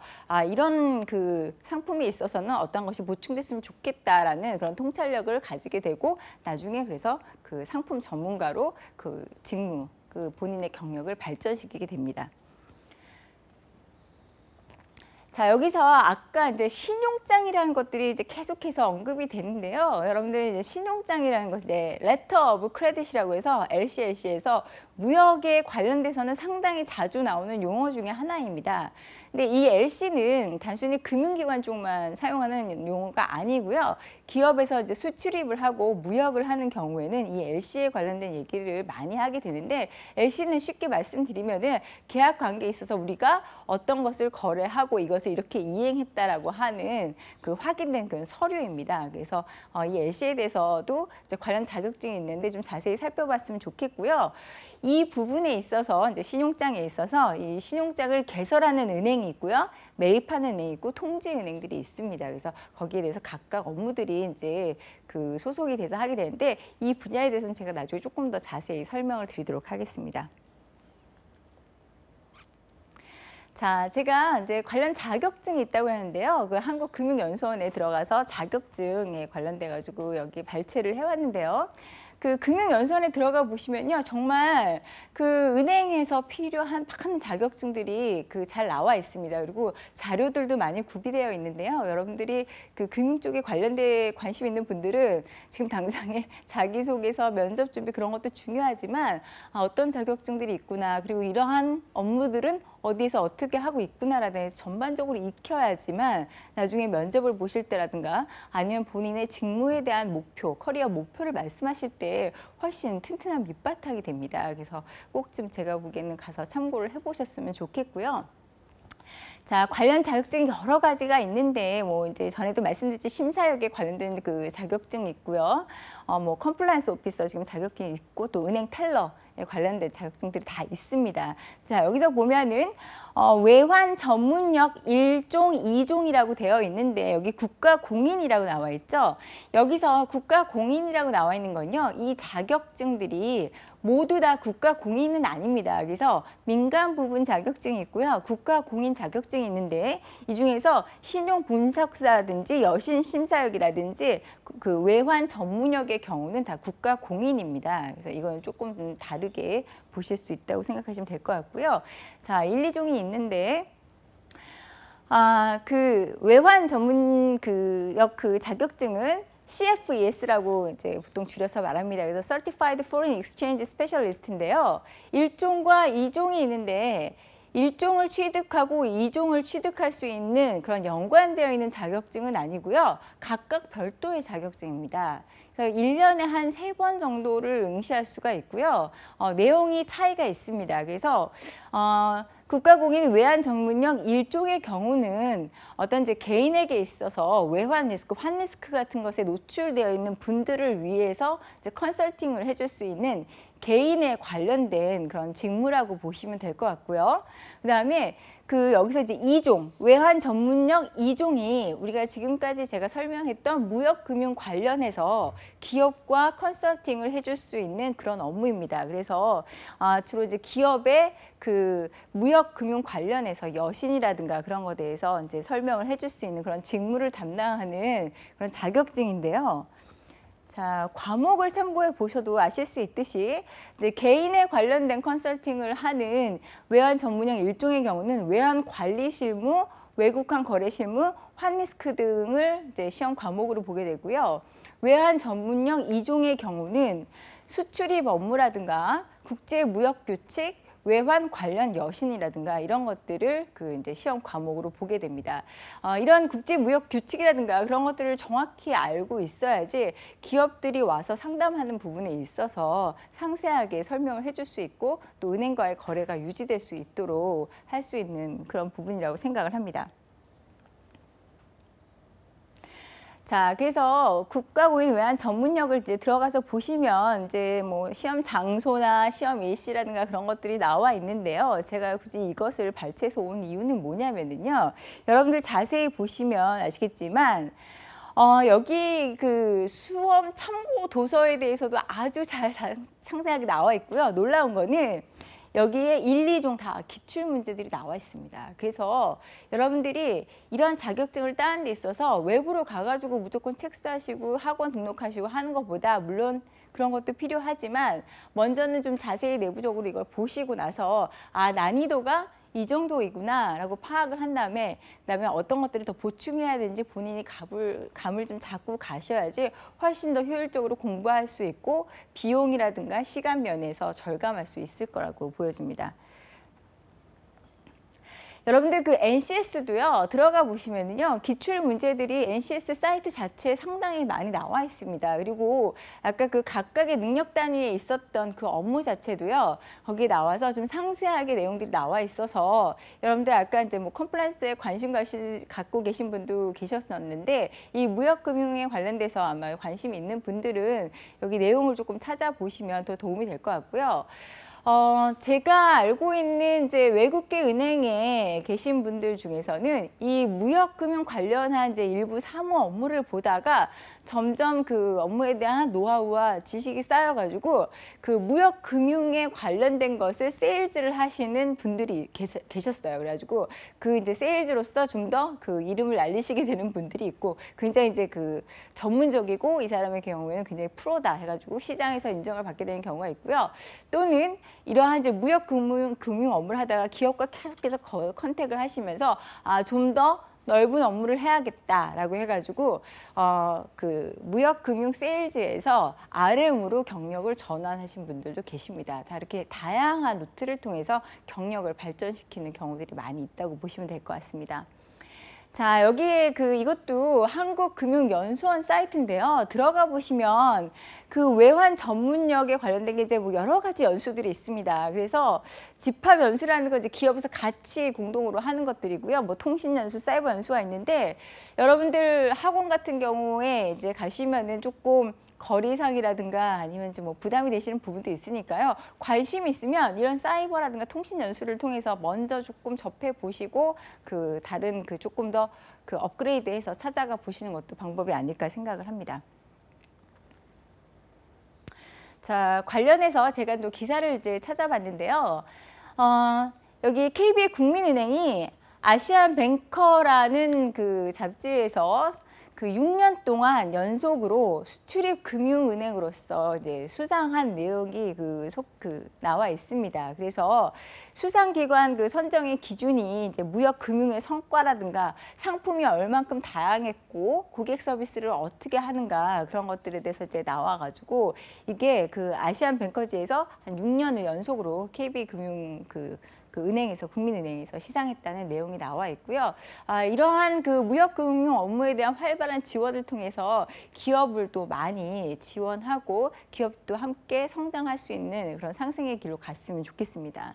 Speaker 1: 이런 그 상품에 있어서는 어떤 것이 보충됐으면 좋겠다라는 그런 통찰력을 가지게 되고, 나중에 그래서 그 상품 전문가로 그 직무, 그 본인의 경력을 발전시키게 됩니다. 자, 여기서 아까 이제 신용장이라는 것들이 이제 계속해서 언급이 되는데요. 여러분들 이제 신용장이라는 것이 이제 Letter of Credit이라고 해서 LCLC에서 무역에 관련돼서는 상당히 자주 나오는 용어 중에 하나입니다. 근데 이 LC는 단순히 금융기관 쪽만 사용하는 용어가 아니고요. 기업에서 이제 수출입을 하고 무역을 하는 경우에는 이 LC에 관련된 얘기를 많이 하게 되는데, LC는 쉽게 말씀드리면은 계약 관계에 있어서 우리가 어떤 것을 거래하고 이것을 이렇게 이행했다라고 하는 그 확인된 그런 서류입니다. 그래서 이 LC에 대해서도 이제 관련 자격증이 있는데 좀 자세히 살펴봤으면 좋겠고요. 이 부분에 있어서 이제 신용장에 있어서 이 신용장을 개설하는 은행이 있고요, 매입하는 은행이 있고 통지 은행들이 있습니다. 그래서 거기에 대해서 각각 업무들이 이제 그 소속이 돼서 하게 되는데, 이 분야에 대해서는 제가 나중에 조금 더 자세히 설명을 드리도록 하겠습니다. 자, 제가 이제 관련 자격증이 있다고 하는데요. 그 한국금융연수원에 들어가서 자격증에 관련돼 가지고 여기 발췌를 해왔는데요. 그 금융연수원에 들어가 보시면요, 정말 그 은행에서 필요한 많은 자격증들이 그 잘 나와 있습니다. 그리고 자료들도 많이 구비되어 있는데요. 여러분들이 그 금융 쪽에 관련돼 관심 있는 분들은 지금 당장에 자기소개서, 면접 준비 그런 것도 중요하지만 어떤 자격증들이 있구나, 그리고 이러한 업무들은 어디에서 어떻게 하고 있구나라는 전반적으로 익혀야지만 나중에 면접을 보실 때라든가 아니면 본인의 직무에 대한 목표, 커리어 목표를 말씀하실 때 훨씬 튼튼한 밑바탕이 됩니다. 그래서 꼭 좀 제가 보기에는 가서 참고를 해보셨으면 좋겠고요. 자, 관련 자격증이 여러 가지가 있는데 뭐 이제 전에도 말씀드렸듯이 심사역에 관련된 그 자격증이 있고요. 뭐 컴플라이언스 오피서 지금 자격증이 있고 또 은행 텔러에 관련된 자격증들이 다 있습니다. 자, 여기서 보면은 외환 전문역 1종, 2종이라고 되어 있는데 여기 국가공인이라고 나와 있죠. 여기서 국가공인이라고 나와 있는 건요, 이 자격증들이 모두 다 국가공인은 아닙니다. 그래서 민간 부분 자격증이 있고요, 국가공인 자격증이 있는데 이 중에서 신용분석사라든지 여신심사역이라든지 그 외환 전문역의 경우는 다 국가공인입니다. 그래서 이건 조금 다르게 보실 수 있다고 생각하시면 될 것 같고요. 자, 1, 2종이 있는데 그 외환 전문 그 자격증은 CFES라고 이제 보통 줄여서 말합니다. 그래서 Certified Foreign Exchange Specialist인데요. 1종과 2종이 있는데 1종을 취득하고 2종을 취득할 수 있는 그런 연관되어 있는 자격증은 아니고요. 각각 별도의 자격증입니다. 그래서 1년에 한 3번 정도를 응시할 수가 있고요. 내용이 차이가 있습니다. 그래서 국가공인 외환 전문역 1종의 경우는 어떤 이제 개인에게 있어서 외환 리스크, 환 리스크 같은 것에 노출되어 있는 분들을 위해서 이제 컨설팅을 해줄 수 있는 개인에 관련된 그런 직무라고 보시면 될 것 같고요. 그다음에 그 여기서 이제 2종, 외환 전문역 2종이 우리가 지금까지 제가 설명했던 무역금융 관련해서 기업과 컨설팅을 해줄 수 있는 그런 업무입니다. 그래서 주로 이제 기업의 그 무역금융 관련해서 여신이라든가 그런 것에 대해서 이제 설명을 해줄 수 있는 그런 직무를 담당하는 그런 자격증인데요. 자, 과목을 참고해 보셔도 아실 수 있듯이 이제 개인에 관련된 컨설팅을 하는 외환 전문형 1종의 경우는 외환 관리 실무, 외국환 거래 실무, 환 리스크 등을 이제 시험 과목으로 보게 되고요. 외환 전문형 2종의 경우는 수출입 업무라든가 국제 무역 규칙, 외환 관련 여신이라든가 이런 것들을 그 이제 시험 과목으로 보게 됩니다. 이런 국제 무역 규칙이라든가 그런 것들을 정확히 알고 있어야지 기업들이 와서 상담하는 부분에 있어서 상세하게 설명을 해줄 수 있고 또 은행과의 거래가 유지될 수 있도록 할 수 있는 그런 부분이라고 생각을 합니다. 자, 그래서 국가공인 외환 전문역을 이제 들어가서 보시면 이제 뭐 시험 장소나 시험 일시라든가 그런 것들이 나와 있는데요. 제가 굳이 이것을 발췌해서 온 이유는 뭐냐면은요. 여러분들 자세히 보시면 아시겠지만 여기 그 수험 참고 도서에 대해서도 아주 잘 상세하게 나와 있고요. 놀라운 거는 여기에 1, 2종 다 기출 문제들이 나와 있습니다. 그래서 여러분들이 이런 자격증을 따는 데 있어서 외부로 가가지고 무조건 책 사시고 학원 등록하시고 하는 것보다 물론 그런 것도 필요하지만 먼저는 좀 자세히 내부적으로 이걸 보시고 나서 난이도가 이 정도이구나 라고 파악을 한 다음에 그다음에 어떤 것들을 더 보충해야 되는지 본인이 감을 좀 잡고 가셔야지 훨씬 더 효율적으로 공부할 수 있고 비용이라든가 시간 면에서 절감할 수 있을 거라고 보여집니다. 여러분들 그 NCS도요, 들어가 보시면은요, 기출 문제들이 NCS 사이트 자체에 상당히 많이 나와 있습니다. 그리고 아까 그 각각의 능력 단위에 있었던 그 업무 자체도요, 거기에 나와서 좀 상세하게 내용들이 나와 있어서 여러분들 아까 이제 뭐 컴플라이언스에 관심 갖고 계신 분도 계셨었는데 이 무역금융에 관련돼서 아마 관심이 있는 분들은 여기 내용을 조금 찾아보시면 더 도움이 될 것 같고요. 제가 알고 있는 이제 외국계 은행에 계신 분들 중에서는 이 무역금융 관련한 이제 일부 사무 업무를 보다가 점점 그 업무에 대한 노하우와 지식이 쌓여가지고 그 무역금융에 관련된 것을 세일즈를 하시는 분들이 계셨어요. 그래가지고 그 이제 세일즈로서 좀 더 그 이름을 알리시게 되는 분들이 있고 굉장히 이제 그 전문적이고 이 사람의 경우에는 굉장히 프로다 해가지고 시장에서 인정을 받게 되는 경우가 있고요. 또는 이러한 이제 무역금융 업무를 하다가 기업과 계속해서 컨택을 하시면서 좀 더 넓은 업무를 해야겠다라고 해가지고 그 무역금융 세일즈에서 RM으로 경력을 전환하신 분들도 계십니다. 다 이렇게 다양한 루트를 통해서 경력을 발전시키는 경우들이 많이 있다고 보시면 될 것 같습니다. 자, 여기에 이것도 한국금융연수원 사이트인데요. 들어가 보시면 그 외환 전문역에 관련된 게 이제 뭐 여러 가지 연수들이 있습니다. 그래서 집합 연수라는 건 이제 기업에서 같이 공동으로 하는 것들이고요. 뭐 통신 연수, 사이버 연수가 있는데 여러분들 학원 같은 경우에 이제 가시면은 조금 거리상이라든가 아니면 좀 뭐 부담이 되시는 부분도 있으니까요. 관심이 있으면 이런 사이버라든가 통신 연수를 통해서 먼저 조금 접해 보시고 그 다른 그 조금 더 그 업그레이드해서 찾아가 보시는 것도 방법이 아닐까 생각을 합니다. 자, 관련해서 제가 또 기사를 이제 찾아봤는데요. 여기 KB 국민은행이 아시안 뱅커라는 그 잡지에서 그 6년 동안 연속으로 수출입 금융은행으로서 이제 수상한 내용이 나와 있습니다. 그래서 수상기관 그 선정의 기준이 이제 무역 금융의 성과라든가 상품이 얼만큼 다양했고 고객 서비스를 어떻게 하는가 그런 것들에 대해서 이제 나와가지고 이게 그 아시안 뱅커즈에서 한 6년을 연속으로 KB 금융 그 은행에서 국민은행에서 시상했다는 내용이 나와 있고요. 이러한 그 무역금융 업무에 대한 활발한 지원을 통해서 기업을 또 많이 지원하고 기업도 함께 성장할 수 있는 그런 상승의 길로 갔으면 좋겠습니다.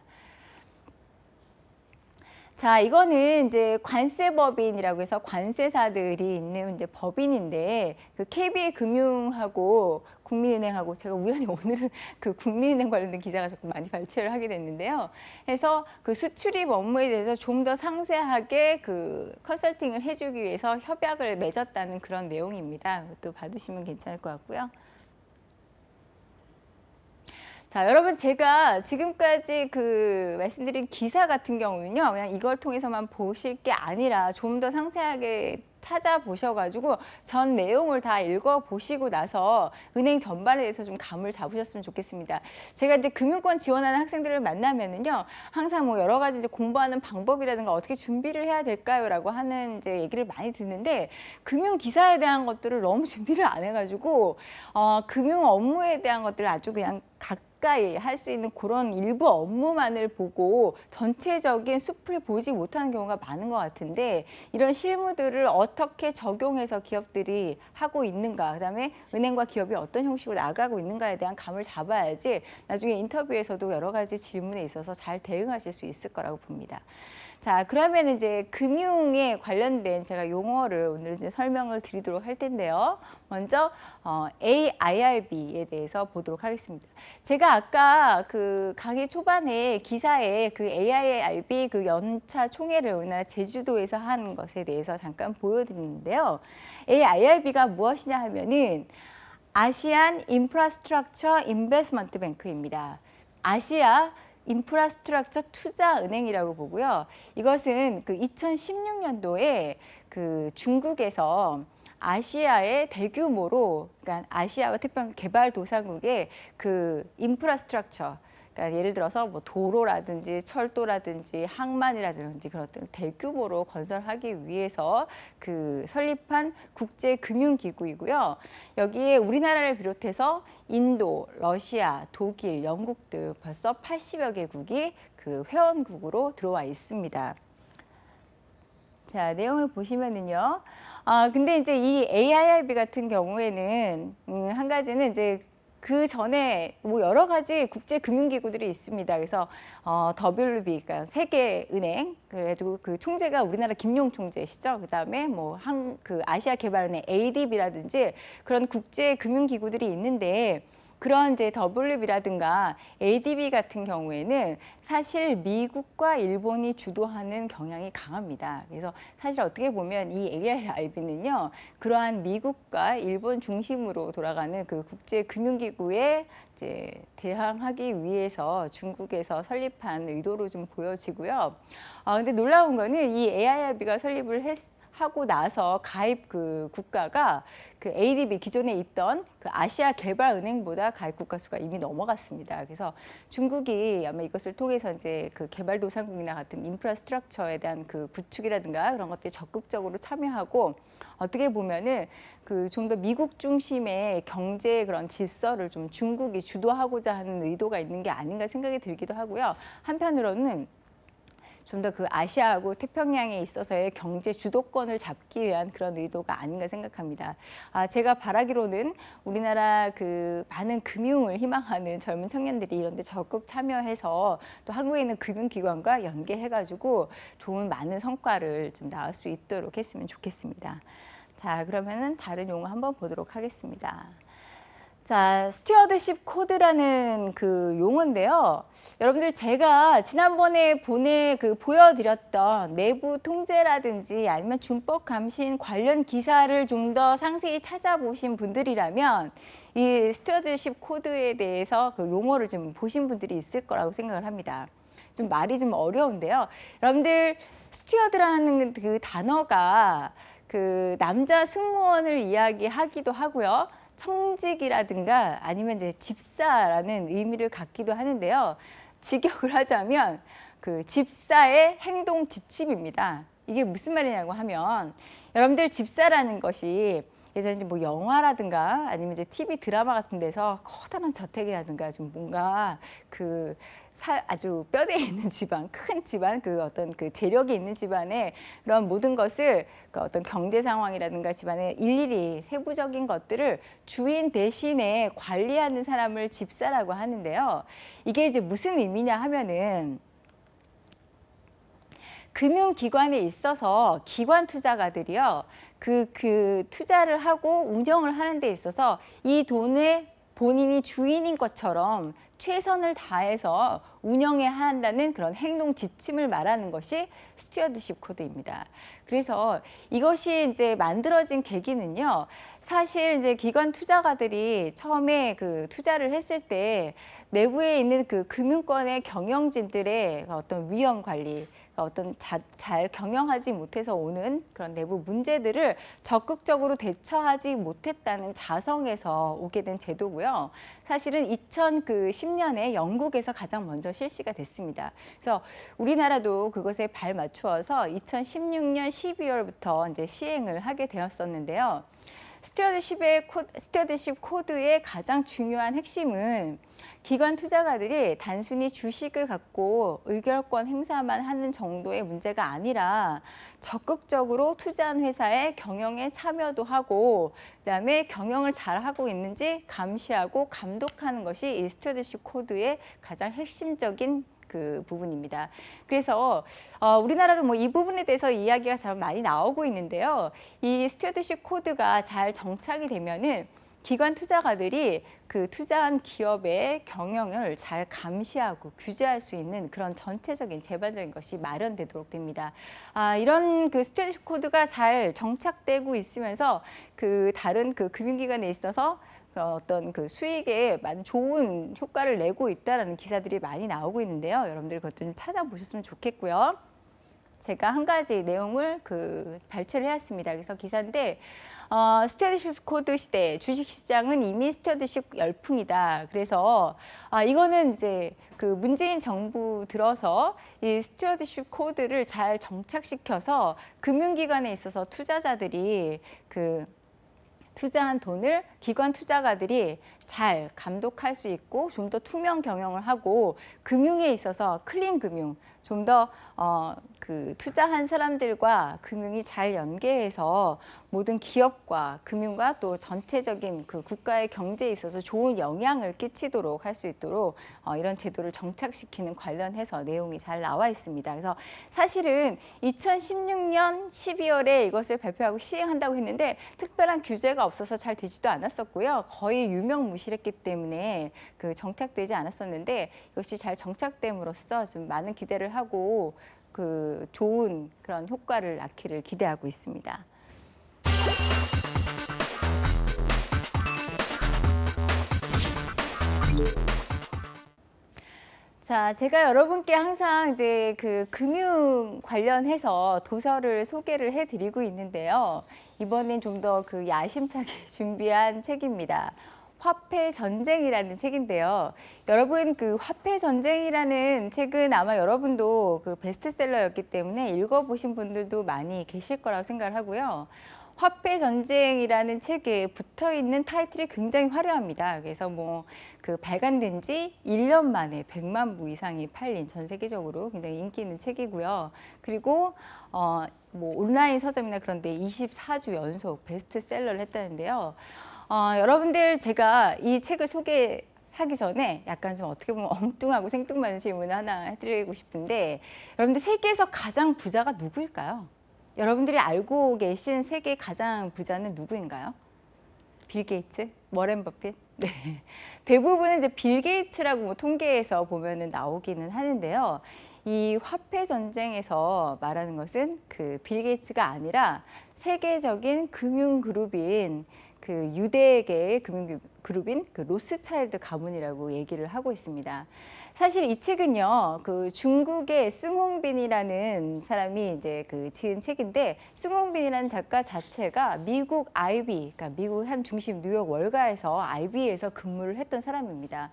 Speaker 1: 자, 이거는 이제 관세법인이라고 해서 관세사들이 있는 이제 법인인데 그 KB금융하고 국민은행하고 제가 우연히 오늘은 그 국민은행 관련된 기사가 자꾸 많이 발췌를 하게 됐는데요. 그래서 그 수출입 업무에 대해서 좀 더 상세하게 그 컨설팅을 해주기 위해서 협약을 맺었다는 그런 내용입니다. 또 받으시면 괜찮을 것 같고요. 자, 여러분 제가 지금까지 그 말씀드린 기사 같은 경우는요, 그냥 이걸 통해서만 보실 게 아니라 좀 더 상세하게 찾아보셔가지고 전 내용을 다 읽어보시고 나서 은행 전반에 대해서 좀 감을 잡으셨으면 좋겠습니다. 제가 이제 금융권 지원하는 학생들을 만나면은요, 항상 뭐 여러 가지 이제 공부하는 방법이라든가 어떻게 준비를 해야 될까요?라고 하는 이제 얘기를 많이 듣는데 금융 기사에 대한 것들을 너무 준비를 안 해가지고 금융 업무에 대한 것들을 아주 그냥 가까이 할 수 있는 그런 일부 업무만을 보고 전체적인 숲을 보지 못하는 경우가 많은 것 같은데 이런 실무들을 어떻게 적용해서 기업들이 하고 있는가, 그다음에 은행과 기업이 어떤 형식으로 나가고 있는가에 대한 감을 잡아야지 나중에 인터뷰에서도 여러 가지 질문에 있어서 잘 대응하실 수 있을 거라고 봅니다. 자, 그러면 이제 금융에 관련된 제가 용어를 오늘 이제 설명을 드리도록 할 텐데요. 먼저 AIRB에 대해서 보도록 하겠습니다. 제가 아까 그 강의 초반에 기사에 그 AIRB 그 연차 총회를 우리나라 제주도에서 한 것에 대해서 잠깐 보여드리는데요. AIRB가 무엇이냐 하면은 아시안 인프라스트럭처 인베스먼트 뱅크입니다. 아시아 인프라스트럭처 투자은행이라고 보고요. 이것은 그 2016년도에 그 중국에서 아시아의 대규모로, 그러니까 아시아와 태평양 개발도상국의 그 인프라스트럭처, 그러니까 예를 들어서 뭐 도로라든지 철도라든지 항만이라든지 그런 것들 대규모로 건설하기 위해서 그 설립한 국제금융기구이고요. 여기에 우리나라를 비롯해서 인도, 러시아, 독일, 영국 등 벌써 80여 개국이 그 회원국으로 들어와 있습니다. 자, 내용을 보시면은요. 근데 이제 이 AIRB 같은 경우에는 한 가지는 이제 그 전에 뭐 여러 가지 국제 금융기구들이 있습니다. 그래서 WB, 그러니까 세계은행, 그래도 그 총재가 우리나라 김용 총재시죠. 그다음에 뭐 그 아시아개발은행 ADB라든지 그런 국제 금융기구들이 있는데 그런 이제 WB라든가 ADB 같은 경우에는 사실 미국과 일본이 주도하는 경향이 강합니다. 그래서 사실 어떻게 보면 이 AIIB는요, 그러한 미국과 일본 중심으로 돌아가는 그 국제 금융기구에 이제 대항하기 위해서 중국에서 설립한 의도로 좀 보여지고요. 근데 놀라운 거는 이 AIIB가 하고 나서 가입 그 국가가 그 ADB 기존에 있던 그 아시아 개발은행보다 가입 국가 수가 이미 넘어갔습니다. 그래서 중국이 아마 이것을 통해서 이제 그 개발도상국이나 같은 인프라스트럭처에 대한 그 구축이라든가 그런 것들이 적극적으로 참여하고 어떻게 보면은 그 좀 더 미국 중심의 경제 그런 질서를 좀 중국이 주도하고자 하는 의도가 있는 게 아닌가 생각이 들기도 하고요. 한편으로는 좀 더 그 아시아하고 태평양에 있어서의 경제 주도권을 잡기 위한 그런 의도가 아닌가 생각합니다. 제가 바라기로는 우리나라 그 많은 금융을 희망하는 젊은 청년들이 이런 데 적극 참여해서 또 한국에 있는 금융기관과 연계해가지고 좋은 많은 성과를 좀 낳을 수 있도록 했으면 좋겠습니다. 자, 그러면은 다른 용어 한번 보도록 하겠습니다. 자, 스튜어드십 코드라는 그 용어인데요. 여러분들 제가 지난번에 보여드렸던 내부 통제라든지 아니면 준법 감신 관련 기사를 좀 더 상세히 찾아보신 분들이라면 이 스튜어드십 코드에 대해서 그 용어를 좀 보신 분들이 있을 거라고 생각을 합니다. 좀 말이 좀 어려운데요. 여러분들 스튜어드라는 그 단어가 그 남자 승무원을 이야기하기도 하고요. 청직이라든가 아니면 이제 집사라는 의미를 갖기도 하는데요. 직역을 하자면 그 집사의 행동 지침입니다. 이게 무슨 말이냐고 하면 여러분들 집사라는 것이 예전에 뭐 영화라든가 아니면 이제 TV 드라마 같은 데서 커다란 저택이라든가 좀 뭔가 그 아주 뼈대에 있는 집안, 큰 집안, 그 어떤 그 재력이 있는 집안의 그런 모든 것을 그 어떤 경제 상황이라든가 집안의 일일이 세부적인 것들을 주인 대신에 관리하는 사람을 집사라고 하는데요. 이게 이제 무슨 의미냐 하면은 금융기관에 있어서 기관 투자가들이요. 그 투자를 하고 운영을 하는 데 있어서 이 돈에 본인이 주인인 것처럼 최선을 다해서 운영해야 한다는 그런 행동 지침을 말하는 것이 스튜어드십 코드입니다. 그래서 이것이 이제 만들어진 계기는요. 사실 이제 기관 투자가들이 처음에 그 투자를 했을 때 내부에 있는 그 금융권의 경영진들의 어떤 위험 관리, 어떤 잘 경영하지 못해서 오는 그런 내부 문제들을 적극적으로 대처하지 못했다는 자성에서 오게 된 제도고요. 사실은 2010년에 영국에서 가장 먼저 실시가 됐습니다. 그래서 우리나라도 그것에 발맞추어서 2016년 12월부터 이제 시행을 하게 되었었는데요. 스튜어드십 코드의 가장 중요한 핵심은 기관 투자가들이 단순히 주식을 갖고 의결권 행사만 하는 정도의 문제가 아니라 적극적으로 투자한 회사의 경영에 참여도 하고 그다음에 경영을 잘하고 있는지 감시하고 감독하는 것이 이 스튜어드십 코드의 가장 핵심적인 그 부분입니다. 그래서 우리나라도 뭐 이 부분에 대해서 이야기가 잘 많이 나오고 있는데요. 이 스튜어드십 코드가 잘 정착이 되면은 기관 투자가들이 그 투자한 기업의 경영을 잘 감시하고 규제할 수 있는 그런 전체적인 제반적인 것이 마련되도록 됩니다. 이런 그 스튜어드십 코드가 잘 정착되고 있으면서 그 다른 그 금융기관에 있어서 어떤 그 수익에 많은 좋은 효과를 내고 있다라는 기사들이 많이 나오고 있는데요. 여러분들 그것도 좀 찾아보셨으면 좋겠고요. 제가 한 가지 내용을 발췌를 해왔습니다. 그래서 기사인데 스튜어드십 코드 시대 주식시장은 이미 스튜어드십 열풍이다. 그래서 이거는 이제 그 문재인 정부 들어서 이 스튜어드십 코드를 잘 정착시켜서 금융기관에 있어서 투자자들이 그 투자한 돈을 기관 투자가들이 잘 감독할 수 있고 좀 더 투명 경영을 하고 금융에 있어서 클린 금융, 좀 더 그 투자한 사람들과 금융이 잘 연계해서 모든 기업과 금융과 또 전체적인 그 국가의 경제에 있어서 좋은 영향을 끼치도록 할 수 있도록 이런 제도를 정착시키는 관련해서 내용이 잘 나와 있습니다. 그래서 사실은 2016년 12월에 이것을 발표하고 시행한다고 했는데 특별한 규제가 없어서 잘 되지도 않았었고요. 거의 유명무실했기 때문에 그 정착되지 않았었는데 이것이 잘 정착됨으로써 좀 많은 기대를 하고 그 좋은 그런 효과를 낳기를 기대하고 있습니다. 자, 제가 여러분께 항상 이제 그 금융 관련해서 도서를 소개를 해드리고 있는데요. 이번엔 좀 더 그 야심차게 준비한 책입니다. 화폐 전쟁이라는 책인데요. 여러분 그 화폐 전쟁이라는 책은 아마 여러분도 그 베스트셀러였기 때문에 읽어보신 분들도 많이 계실 거라고 생각을 하고요. 화폐 전쟁이라는 책에 붙어 있는 타이틀이 굉장히 화려합니다. 그래서 뭐 그 발간된 지 1년 만에 100만 부 이상이 팔린 전 세계적으로 굉장히 인기 있는 책이고요. 그리고 뭐 온라인 서점이나 그런 데 24주 연속 베스트셀러를 했다는데요. 여러분들 제가 이 책을 소개하기 전에 약간 좀 어떻게 보면 엉뚱하고 생뚱맞은 질문을 하나 해드리고 싶은데 여러분들 세계에서 가장 부자가 누구일까요? 여러분들이 알고 계신 세계 가장 부자는 누구인가요? 빌 게이츠? 워렌 버핏? 네. 대부분은 이제 빌 게이츠라고 뭐 통계에서 보면은 나오기는 하는데요. 이 화폐 전쟁에서 말하는 것은 그 빌 게이츠가 아니라 세계적인 금융 그룹인 그 유대계의 금융 그룹인 그 로스차일드 가문이라고 얘기를 하고 있습니다. 사실 이 책은요, 그 중국의 숭홍빈이라는 사람이 이제 그 지은 책인데, 숭홍빈이라는 작가 자체가 미국 IB, 그러니까 미국 한 중심 뉴욕 월가에서 IB에서 근무를 했던 사람입니다.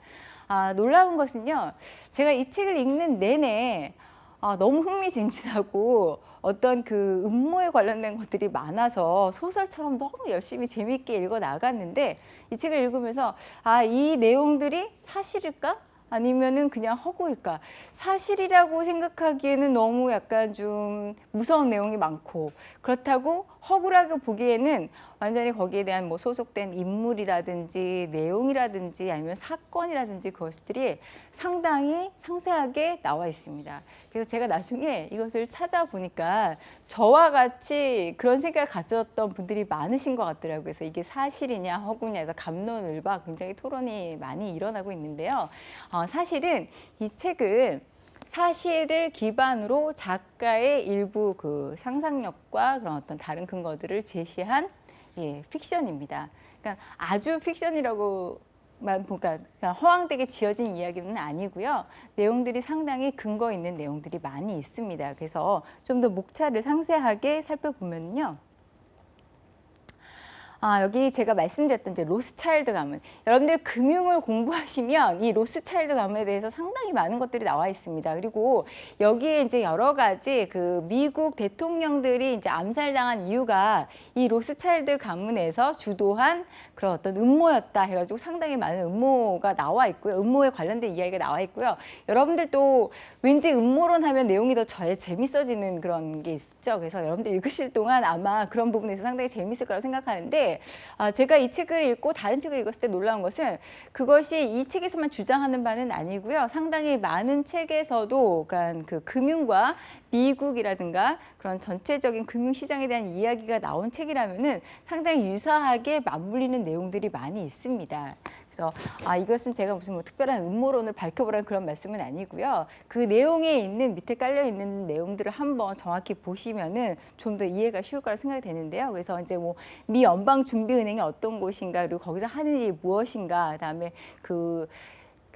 Speaker 1: 놀라운 것은요, 제가 이 책을 읽는 내내 너무 흥미진진하고 어떤 그 음모에 관련된 것들이 많아서 소설처럼 너무 열심히 재미있게 읽어 나갔는데 이 책을 읽으면서 이 내용들이 사실일까? 아니면은 그냥 허구일까? 사실이라고 생각하기에는 너무 약간 좀 무서운 내용이 많고 그렇다고 허구라고 보기에는 완전히 거기에 대한 뭐 소속된 인물이라든지 내용이라든지 아니면 사건이라든지 그것들이 상당히 상세하게 나와 있습니다. 그래서 제가 나중에 이것을 찾아보니까 저와 같이 그런 생각을 가졌던 분들이 많으신 것 같더라고요. 그래서 이게 사실이냐 허구냐 해서 갑론을박 굉장히 토론이 많이 일어나고 있는데요. 사실은 이 책은 사실을 기반으로 작가의 일부 그 상상력과 그런 어떤 다른 근거들을 제시한 픽션입니다. 그러니까 아주 픽션이라고만 보니까 허황되게 지어진 이야기는 아니고요. 내용들이 상당히 근거 있는 내용들이 많이 있습니다. 그래서 좀 더 목차를 상세하게 살펴보면요. 여기 제가 말씀드렸던 이제 로스차일드 가문. 여러분들 금융을 공부하시면 이 로스차일드 가문에 대해서 상당히 많은 것들이 나와 있습니다. 그리고 여기에 이제 여러 가지 그 미국 대통령들이 이제 암살당한 이유가 이 로스차일드 가문에서 주도한 그런 어떤 음모였다 해가지고 상당히 많은 음모가 나와 있고요. 음모에 관련된 이야기가 나와 있고요. 여러분들도 왠지 음모론 하면 내용이 더 재밌어지는 그런 게 있죠. 그래서 여러분들 읽으실 동안 아마 그런 부분에서 상당히 재밌을 거라고 생각하는데 제가 이 책을 읽고 다른 책을 읽었을 때 놀라운 것은 그것이 이 책에서만 주장하는 바는 아니고요. 상당히 많은 책에서도 그러니까 그 금융과 미국이라든가 그런 전체적인 금융시장에 대한 이야기가 나온 책이라면은 상당히 유사하게 맞물리는 내용들이 많이 있습니다. 그래서 이것은 제가 무슨 뭐 특별한 음모론을 밝혀보라는 그런 말씀은 아니고요. 그 내용에 있는 밑에 깔려 있는 내용들을 한번 정확히 보시면은 좀 더 이해가 쉬울 거라 생각이 되는데요. 그래서 이제 뭐 미 연방준비은행이 어떤 곳인가 그리고 거기서 하는 일이 무엇인가 그다음에 그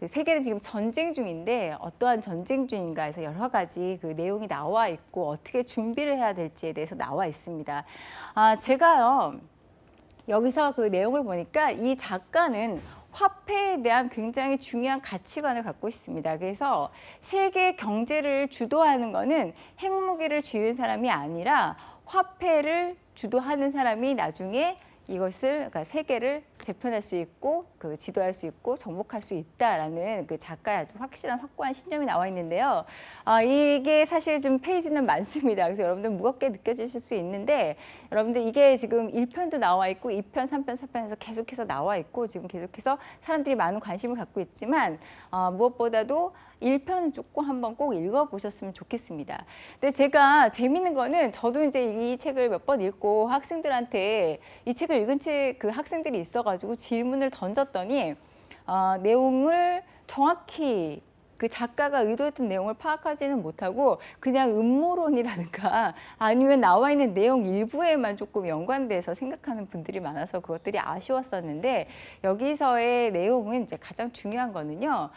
Speaker 1: 세계는 지금 전쟁 중인데 어떠한 전쟁 중인가 해서 여러 가지 그 내용이 나와 있고 어떻게 준비를 해야 될지에 대해서 나와 있습니다. 제가요 여기서 그 내용을 보니까 이 작가는 화폐에 대한 굉장히 중요한 가치관을 갖고 있습니다. 그래서 세계 경제를 주도하는 거는 핵무기를 쥐은 사람이 아니라 화폐를 주도하는 사람이 나중에 이것을 그러니까 세계를 재편할 수 있고 지도할 수 있고 정복할 수 있다라는 그 작가의 아주 확실한 확고한 신념이 나와 있는데요. 이게 사실 좀 페이지는 많습니다. 그래서 여러분들 무겁게 느껴지실 수 있는데 여러분들 이게 지금 1편도 나와 있고 2편, 3편, 4편에서 계속해서 나와 있고 지금 계속해서 사람들이 많은 관심을 갖고 있지만 무엇보다도 1편은 조금 한번 꼭 읽어보셨으면 좋겠습니다. 근데 제가 재밌는 거는 저도 이제 이 책을 몇 번 읽고 학생들한테 이 책을 읽은 그 학생들이 있어가지고 질문을 던졌더니 내용을 정확히 그 작가가 의도했던 내용을 파악하지는 못하고 그냥 음모론이라든가 아니면 나와 있는 내용 일부에만 조금 연관돼서 생각하는 분들이 많아서 그것들이 아쉬웠었는데 여기서의 내용은 이제 가장 중요한 거는요.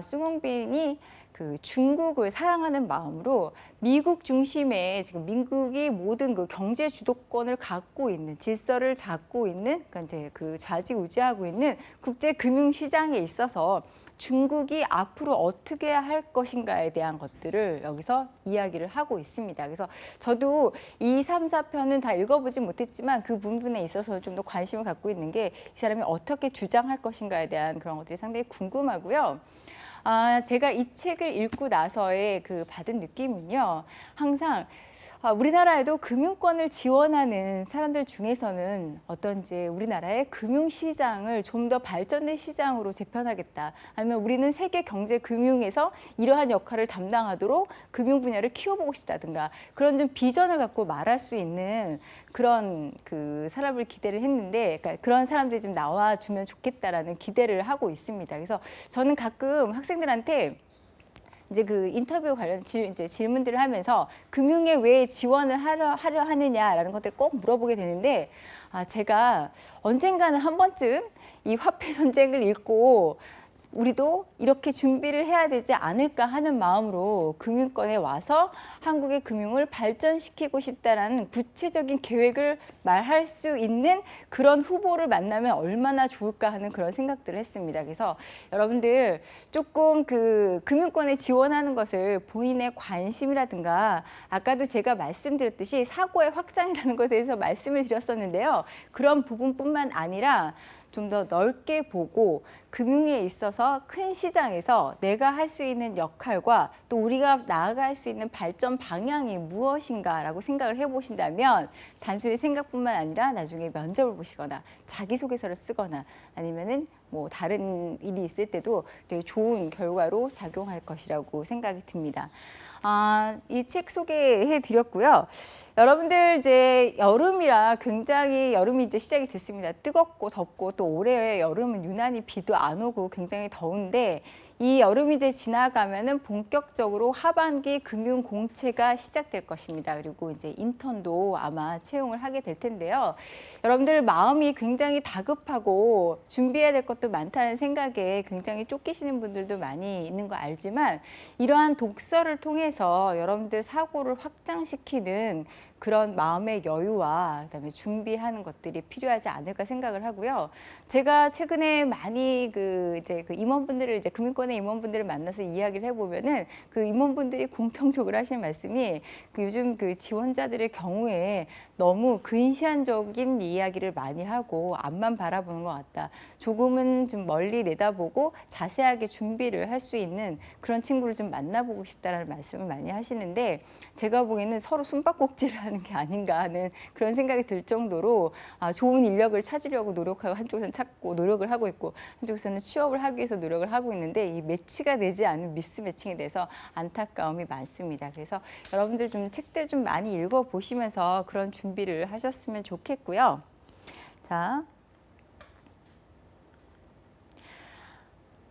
Speaker 1: 숭홍빈이 그 중국을 사랑하는 마음으로 미국 중심의 지금 미국이 모든 그 경제 주도권을 갖고 있는 질서를 잡고 있는 그러니까 이제 그 좌지우지하고 있는 국제 금융 시장에 있어서 중국이 앞으로 어떻게 할 것인가에 대한 것들을 여기서 이야기를 하고 있습니다. 그래서 저도 2, 3, 4편은 다 읽어보지 못했지만 그 부분에 있어서 좀 더 관심을 갖고 있는 게 이 사람이 어떻게 주장할 것인가에 대한 그런 것들이 상당히 궁금하고요. 제가 이 책을 읽고 나서의 그 받은 느낌은요. 항상 우리나라에도 금융권을 지원하는 사람들 중에서는 어떤지 우리나라의 금융시장을 좀 더 발전된 시장으로 재편하겠다. 아니면 우리는 세계 경제 금융에서 이러한 역할을 담당하도록 금융 분야를 키워보고 싶다든가 그런 좀 비전을 갖고 말할 수 있는 그런 그 사람을 기대를 했는데 그러니까 그런 사람들이 좀 나와주면 좋겠다라는 기대를 하고 있습니다. 그래서 저는 가끔 학생들한테 이제 그 인터뷰 관련 이제 질문들을 하면서 금융에 왜 지원을 하려 하느냐라는 것들을 꼭 물어보게 되는데 제가 언젠가는 한 번쯤 이 화폐 전쟁을 읽고 우리도 이렇게 준비를 해야 되지 않을까 하는 마음으로 금융권에 와서 한국의 금융을 발전시키고 싶다라는 구체적인 계획을 말할 수 있는 그런 후보를 만나면 얼마나 좋을까 하는 그런 생각들을 했습니다. 그래서 여러분들 조금 그 금융권에 지원하는 것을 본인의 관심이라든가 아까도 제가 말씀드렸듯이 사고의 확장이라는 것에 대해서 말씀을 드렸었는데요. 그런 부분뿐만 아니라 좀 더 넓게 보고 금융에 있어서 큰 시장에서 내가 할 수 있는 역할과 또 우리가 나아갈 수 있는 발전 방향이 무엇인가라고 생각을 해보신다면 단순히 생각뿐만 아니라 나중에 면접을 보시거나 자기소개서를 쓰거나 아니면은 뭐 다른 일이 있을 때도 되게 좋은 결과로 작용할 것이라고 생각이 듭니다. 이 책 소개해 드렸고요. 여러분들 이제 여름이라 굉장히 여름이 이제 시작이 됐습니다. 뜨겁고 덥고 또 올해의 여름은 유난히 비도 안 오고 굉장히 더운데 이 여름이 이제 지나가면은 본격적으로 하반기 금융 공채가 시작될 것입니다. 그리고 이제 인턴도 아마 채용을 하게 될 텐데요. 여러분들 마음이 굉장히 다급하고 준비해야 될 것도 많다는 생각에 굉장히 쫓기시는 분들도 많이 있는 거 알지만 이러한 독서를 통해서 여러분들 사고를 확장시키는 그런 마음의 여유와 그다음에 준비하는 것들이 필요하지 않을까 생각을 하고요. 제가 최근에 많이 그 임원분들을 이제 금융권의 임원분들을 만나서 이야기를 해보면은 그 임원분들이 공통적으로 하시는 말씀이 그 요즘 그 지원자들의 경우에 너무 근시안적인 이야기를 많이 하고 앞만 바라보는 것 같다. 조금은 좀 멀리 내다보고 자세하게 준비를 할 수 있는 그런 친구를 좀 만나보고 싶다라는 말씀을 많이 하시는데 제가 보기에는 서로 숨바꼭질을 하는 게 아닌가 하는 그런 생각이 들 정도로 좋은 인력을 찾으려고 노력하고 한쪽에서는 찾고 노력을 하고 있고 한쪽에서는 취업을 하기 위해서 노력을 하고 있는데 이 매치가 되지 않은 미스매칭에 대해서 안타까움이 많습니다. 그래서 여러분들 좀 책들 좀 많이 읽어보시면서 그런 준비를 하셨으면 좋겠고요. 자.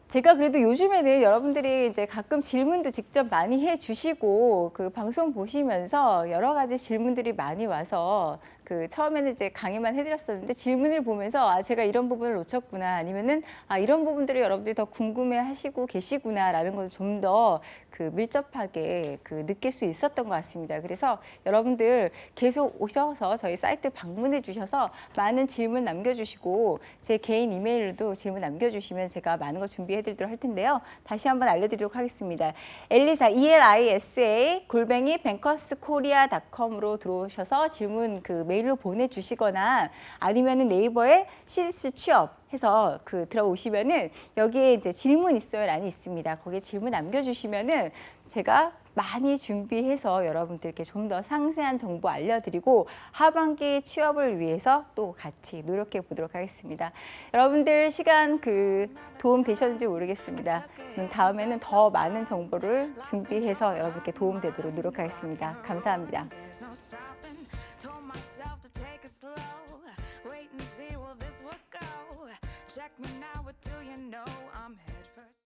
Speaker 1: 제가 그래도 요즘에는 여러분들이 이제 가끔 질문도 직접 많이 해주시고 그 방송 보시면서 여러 가지 질문들이 많이 와서 그 처음에는 이제 강의만 해드렸었는데 질문을 보면서 제가 이런 부분을 놓쳤구나 아니면은 이런 부분들을 여러분들이 더 궁금해하시고 계시구나라는 걸 좀 더 그 밀접하게 그 느낄 수 있었던 것 같습니다. 그래서 여러분들 계속 오셔서 저희 사이트 방문해 주셔서 많은 질문 남겨주시고 제 개인 이메일로도 질문 남겨주시면 제가 많은 거 준비해 드리도록 할 텐데요. 다시 한번 알려드리도록 하겠습니다. 엘리사, ELISA @bankerskorea.com으로 들어오셔서 질문 그 메일로 보내주시거나 아니면은 네이버에 시디스 취업 해서 그 들어오시면은 여기에 이제 질문 있어요 란이 있습니다. 거기에 질문 남겨주시면은 제가 많이 준비해서 여러분들께 좀 더 상세한 정보 알려드리고 하반기 취업을 위해서 또 같이 노력해 보도록 하겠습니다. 여러분들 시간 그 도움 되셨는지 모르겠습니다. 다음에는 더 많은 정보를 준비해서 여러분께 도움되도록 노력하겠습니다. 감사합니다. Check me now, what do you know? I'm head first.